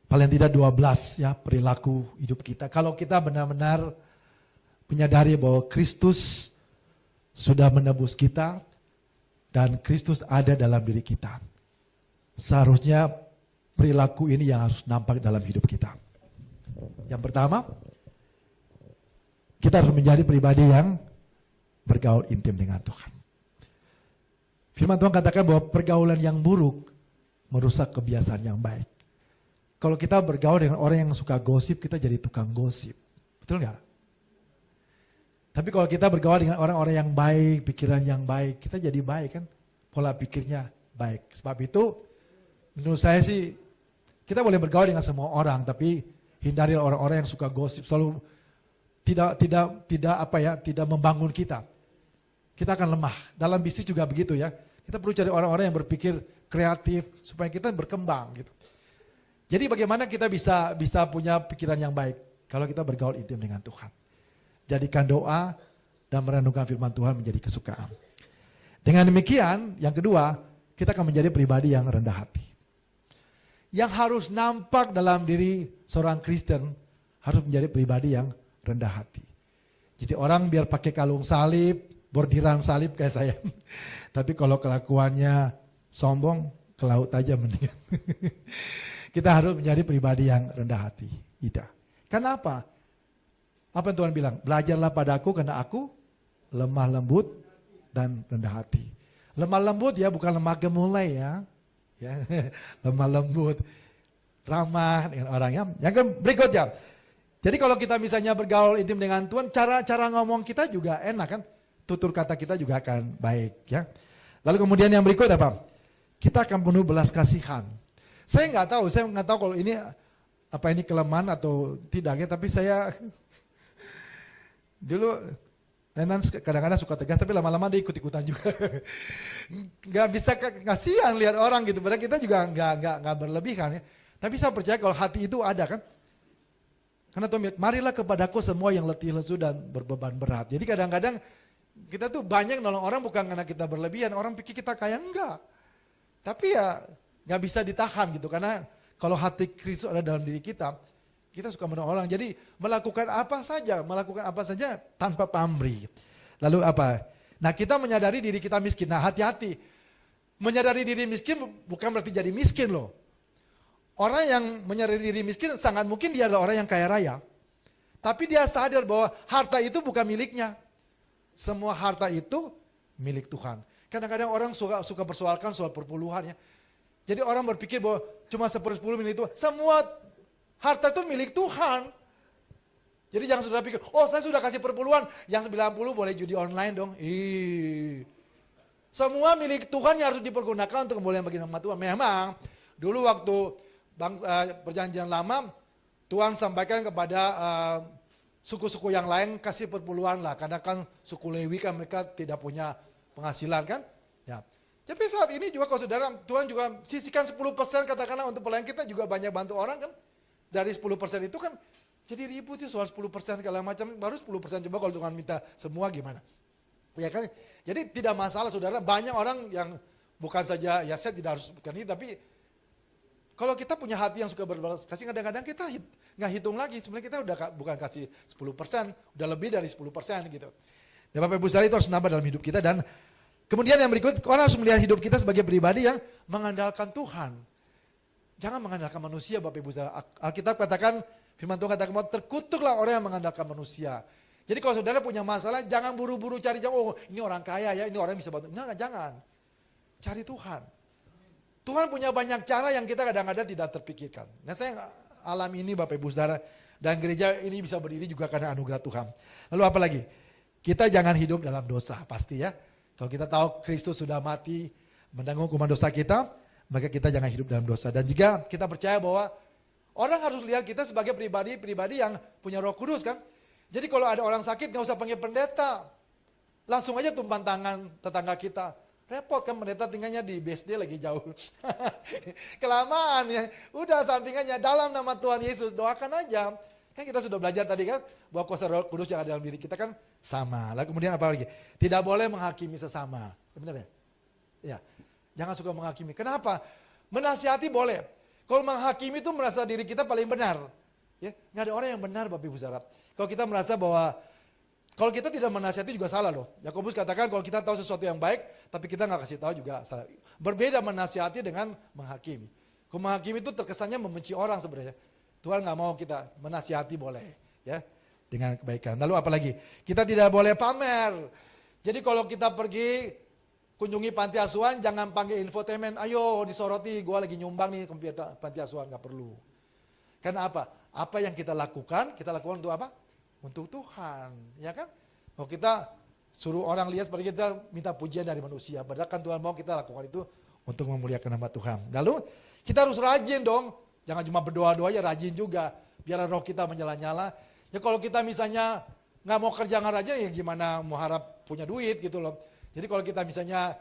A: 12 ya perilaku hidup kita. Kalau kita benar-benar menyadari bahwa Kristus sudah menebus kita dan Kristus ada dalam diri kita, seharusnya perilaku ini yang harus nampak dalam hidup kita. Yang pertama, kita harus menjadi pribadi yang bergaul intim dengan Tuhan. Firman Tuhan katakan bahwa pergaulan yang buruk merusak kebiasaan yang baik. Kalau kita bergaul dengan orang yang suka gosip, kita jadi tukang gosip. Betul nggak? Tapi kalau kita bergaul dengan orang-orang yang baik, pikiran yang baik, kita jadi baik kan? Pola pikirnya baik. Sebab itu, menurut saya sih, kita boleh bergaul dengan semua orang, tapi hindari orang-orang yang suka gosip, selalu tidak membangun kita. Kita akan lemah. Dalam bisnis juga begitu ya. Kita perlu cari orang-orang yang berpikir kreatif supaya kita berkembang gitu. Jadi bagaimana kita bisa punya pikiran yang baik kalau kita bergaul intim dengan Tuhan. Jadikan doa dan merenungkan firman Tuhan menjadi kesukaan. Dengan demikian, yang kedua, kita akan menjadi pribadi yang rendah hati. Yang harus nampak dalam diri seorang Kristen harus menjadi pribadi yang rendah hati. Jadi orang biar pakai kalung salib, bordiran salib kayak saya. Tapi kalau kelakuannya sombong, ke laut aja mendingan. Kita harus menjadi pribadi yang rendah hati. Tidak. Kenapa? Apa yang Tuhan bilang? Belajarlah padaku karena aku lemah lembut dan rendah hati. Lemah lembut ya bukan lemah gemulai ya. Lemah lembut, ramah dengan orangnya. Yang berikutnya. Jadi kalau kita misalnya bergaul intim dengan Tuhan, cara ngomong kita juga enak kan? Tutur kata kita juga akan baik ya. Lalu kemudian yang berikut apa? Kita akan penuh belas kasihan. Saya nggak tahu kalau ini apa ini kelemahan atau tidak ya, tapi saya dulu Nenan kadang-kadang suka tegas, tapi lama-lama dia ikut-ikutan juga. Gak bisa, kasihan lihat orang gitu. Padahal kita juga gak berlebihan ya. Tapi saya percaya kalau hati itu ada kan. Karena Tuhan bilang, marilah kepadaku semua yang letih lesu dan berbeban berat. Jadi kadang-kadang kita tuh banyak nolong orang bukan karena kita berlebihan. Orang pikir kita kaya, enggak. Tapi ya gak bisa ditahan gitu. Karena kalau hati Kristus ada dalam diri kita suka menolong orang. Jadi melakukan apa saja tanpa pamrih. Lalu apa? Nah, kita menyadari diri kita miskin. Nah, hati-hati. Menyadari diri miskin bukan berarti jadi miskin loh. Orang yang menyadari diri miskin sangat mungkin dia adalah orang yang kaya raya. Tapi dia sadar bahwa harta itu bukan miliknya. Semua harta itu milik Tuhan. Kadang-kadang orang suka persoalkan soal perpuluhan ya. Jadi orang berpikir bahwa cuma 1/10 milik Tuhan. Semua harta itu milik Tuhan. Jadi jangan saudara pikir, oh saya sudah kasih perpuluhan, yang 90 boleh judi online dong. Semua milik Tuhan yang harus dipergunakan untuk kemuliaan bagi nama Tuhan. Memang dulu waktu perjanjian lama, Tuhan sampaikan kepada suku-suku yang lain kasih perpuluhan lah. Karena kan suku Lewi kan mereka tidak punya penghasilan kan. Ya. Tapi saat ini juga kalau saudara, Tuhan juga sisihkan 10% katakanlah untuk pelayan kita juga banyak bantu orang kan. Dari 10% itu kan jadi ribut ya soal 10% segala macam, baru 10% coba kalau Tuhan minta semua gimana. Ya kan? Jadi tidak masalah saudara, banyak orang yang bukan saja, ya saya tidak harus sebutkan ini, tapi kalau kita punya hati yang suka berbalas kasih, kadang-kadang kita nggak hitung lagi, sebenarnya kita udah bukan kasih 10%, udah lebih dari 10% gitu. Ya Bapak Ibu saudara, itu harus nambah dalam hidup kita. Dan kemudian yang berikut, orang harus melihat hidup kita sebagai pribadi yang mengandalkan Tuhan. Jangan mengandalkan manusia Bapak Ibu saudara. Alkitab katakan, firman Tuhan katakan, terkutuklah orang yang mengandalkan manusia. Jadi kalau saudara punya masalah, jangan buru-buru cari, oh ini orang kaya ya, ini orang yang bisa bantu. Nah, jangan. Cari Tuhan. Tuhan punya banyak cara yang kita kadang-kadang tidak terpikirkan. Nah saya alami ini Bapak Ibu saudara, dan gereja ini bisa berdiri juga karena anugerah Tuhan. Lalu apa lagi? Kita jangan hidup dalam dosa, pasti ya. Kalau kita tahu Kristus sudah mati, menanggung hukuman dosa kita, maka kita jangan hidup dalam dosa. Dan juga kita percaya bahwa orang harus lihat kita sebagai pribadi yang punya Roh Kudus kan. Jadi kalau ada orang sakit gak usah panggil pendeta. Langsung aja tumpang tangan tetangga kita. Repot kan pendeta tinggalnya di BSD lagi jauh. Kelamaan ya. Udah sampingannya dalam nama Tuhan Yesus doakan aja. Kan kita sudah belajar tadi kan bahwa kuasa Roh Kudus yang ada dalam diri kita kan sama. Lalu kemudian apa lagi? Tidak boleh menghakimi sesama. Benar ya? Ya. Jangan suka menghakimi. Kenapa? Menasihati boleh. Kalau menghakimi itu merasa diri kita paling benar. Ya, nggak ada orang yang benar Bapak Ibu saudara. Kalau kita merasa bahwa kalau kita tidak menasihati juga salah loh. Yakobus katakan kalau kita tahu sesuatu yang baik, tapi kita nggak kasih tahu juga salah. Berbeda menasihati dengan menghakimi. Kalau menghakimi itu terkesannya membenci orang sebenarnya. Tuhan nggak mau kita menasihati boleh, ya dengan kebaikan. Lalu apalagi? Kita tidak boleh pamer. Jadi kalau kita pergi kunjungi panti asuhan, jangan panggil infotainment, ayo disoroti, gue lagi nyumbang nih ke panti asuhan, gak perlu. Karena apa? Apa yang kita lakukan untuk apa? Untuk Tuhan, ya kan? Kalau kita suruh orang lihat, seperti kita minta pujian dari manusia, padahal kan Tuhan mau kita lakukan itu untuk memuliakan nama Tuhan. Lalu kita harus rajin dong, jangan cuma berdoa-doa ya, rajin juga, biar roh kita menyala-nyala. Ya kalau kita misalnya gak mau kerja nggak rajin, ya gimana mau harap punya duit gitu loh. Jadi kalau kita misalnya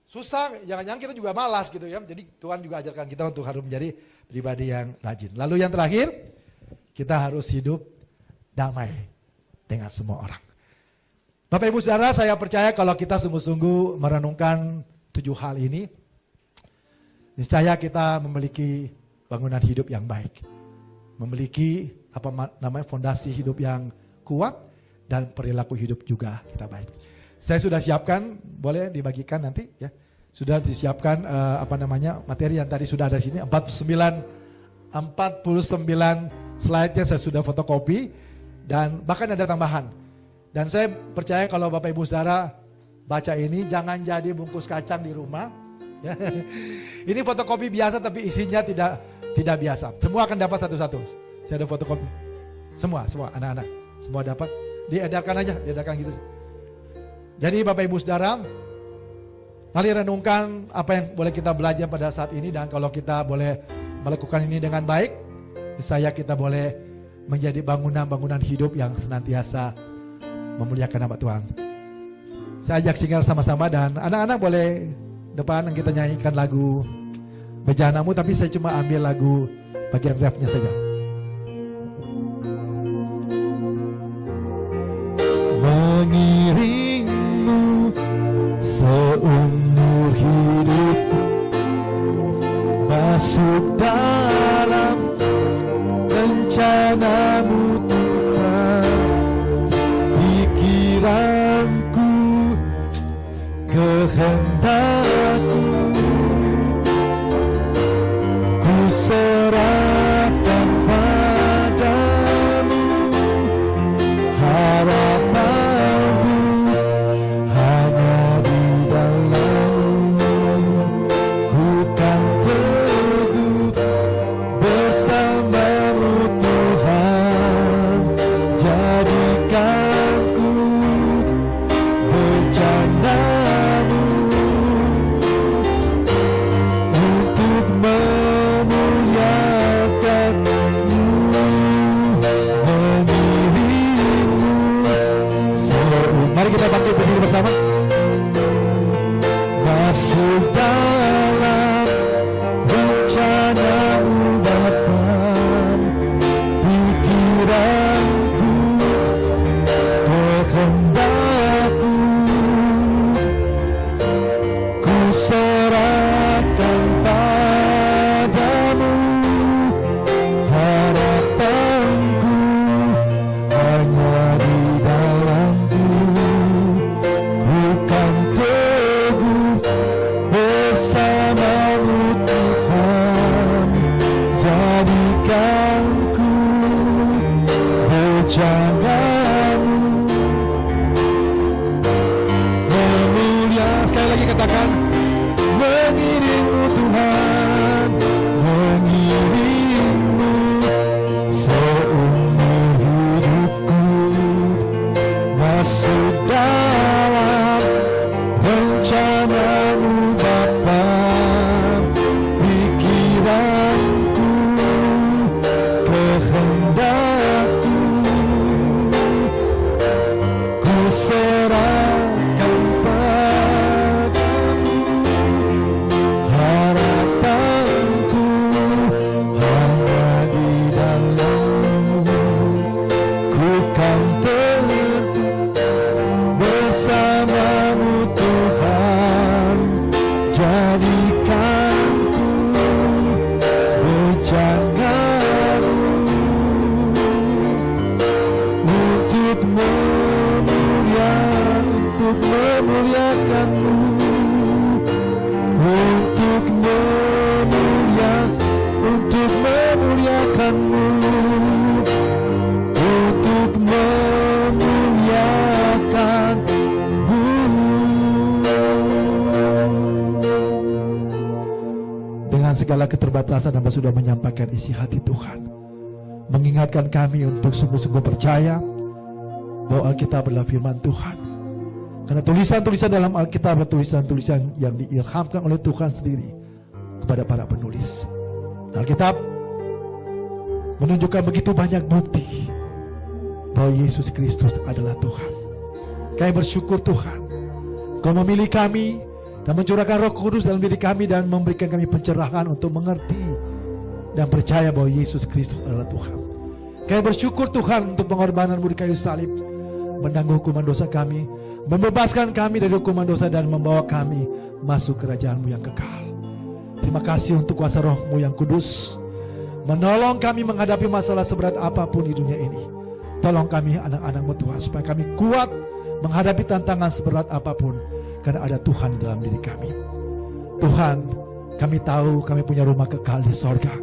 A: susah, jangan-jangan kita juga malas gitu ya. Jadi Tuhan juga ajarkan kita untuk harus menjadi pribadi yang rajin. Lalu yang terakhir, kita harus hidup damai dengan semua orang. Bapak Ibu saudara, saya percaya kalau kita sungguh-sungguh merenungkan 7 hal ini, niscaya kita memiliki bangunan hidup yang baik. Memiliki fondasi hidup yang kuat dan perilaku hidup juga kita baik. Saya sudah siapkan, boleh dibagikan nanti ya. Sudah disiapkan materi yang tadi sudah ada di sini 49 slide-nya saya sudah fotokopi dan bahkan ada tambahan. Dan saya percaya kalau Bapak Ibu saudara baca ini jangan jadi bungkus kacang di rumah ya. Ini fotokopi biasa tapi isinya tidak biasa. Semua akan dapat satu-satu. Saya ada fotokopi. Semua anak-anak semua dapat. Diedarkan gitu. Jadi Bapak Ibu saudara, mari renungkan apa yang boleh kita belajar pada saat ini, dan kalau kita boleh melakukan ini dengan baik, saya kita boleh menjadi bangunan-bangunan hidup yang senantiasa memuliakan nama Tuhan. Saya ajak singgah sama-sama dan anak-anak boleh depan kita nyanyikan lagu Bejanamu, tapi saya cuma ambil lagu bagian refnya saja. Mengiringmu seumur hidupku, masuk dalam rencanamu Tuhan. Pikiranku, kehendakku, ku serahkan padamu. Harapanku hanya di dalam-Mu. Ku kan teguh bersama-Mu Tuhan. Jadikanku bejana-Mu untuk memuliakan-Mu, mengiringmu. Mari kita bangkit berdiri bersama. Masuk dalam rencana-Mu Bapa, pikiranku, kehendakku, ku serahkan padamu. Harapanku hanya di dalam-Mu. Ku kan teguh bersama-Mu Tuhan. Jadikanku bejana-Mu, memulia. Sekali lagi katakan, mengiringmu Tuhan, mengiringmu seumur hidupku, masuk dalam rencana-Mu Bapa. Pikiranku, kehendakku, ku serahkan padamu. Harapanku hanya di dalam-Mu. Ku kan teguh bersama-Mu Tuhan. Jadikanku bejana-Mu untuk memuliakan-Mu, untuk memuliakan-Mu, untuk memuliakan-Mu. Dengan segala keterbatasan hamba sudah menyampaikan isi hati Tuhan, mengingatkan kami untuk sungguh-sungguh percaya bahwa Alkitab adalah firman Tuhan. Karena tulisan-tulisan dalam Alkitab adalah tulisan-tulisan yang diilhamkan oleh Tuhan sendiri kepada para penulis. Alkitab menunjukkan begitu banyak bukti bahwa Yesus Kristus adalah Tuhan. Kami bersyukur Tuhan, Kau memilih kami dan mencurahkan Roh Kudus dalam diri kami dan memberikan kami pencerahan untuk mengerti dan percaya bahwa Yesus Kristus adalah Tuhan. Kami bersyukur Tuhan untuk pengorbanan-Mu di kayu salib, menanggung hukuman dosa kami, membebaskan kami dari hukuman dosa dan membawa kami masuk kerajaan-Mu yang kekal. Terima kasih untuk kuasa Roh-Mu yang kudus, menolong kami menghadapi masalah seberat apapun di dunia ini. Tolong kami anak-anak-Mu Tuhan, supaya kami kuat menghadapi tantangan seberat apapun, karena ada Tuhan di dalam diri kami. Tuhan, kami tahu kami punya rumah kekal di sorga.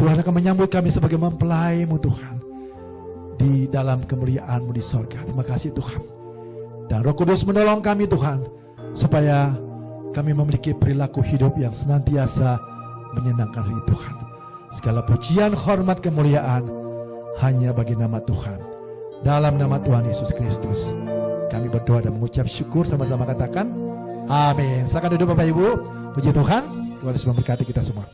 A: Tuhan akan menyambut kami sebagai mempelai-Mu Tuhan, di dalam kemuliaan-Mu di sorga. Terima kasih Tuhan. Dan Roh Kudus menolong kami Tuhan, supaya kami memiliki perilaku hidup yang senantiasa menyenangkan hati Tuhan. Segala pujian, hormat, kemuliaan hanya bagi nama Tuhan. Dalam nama Tuhan Yesus Kristus kami berdoa dan mengucap syukur, sama-sama katakan amin. Silakan duduk Bapak Ibu. Puji Tuhan, Tuhan Yesus memberkati kita semua.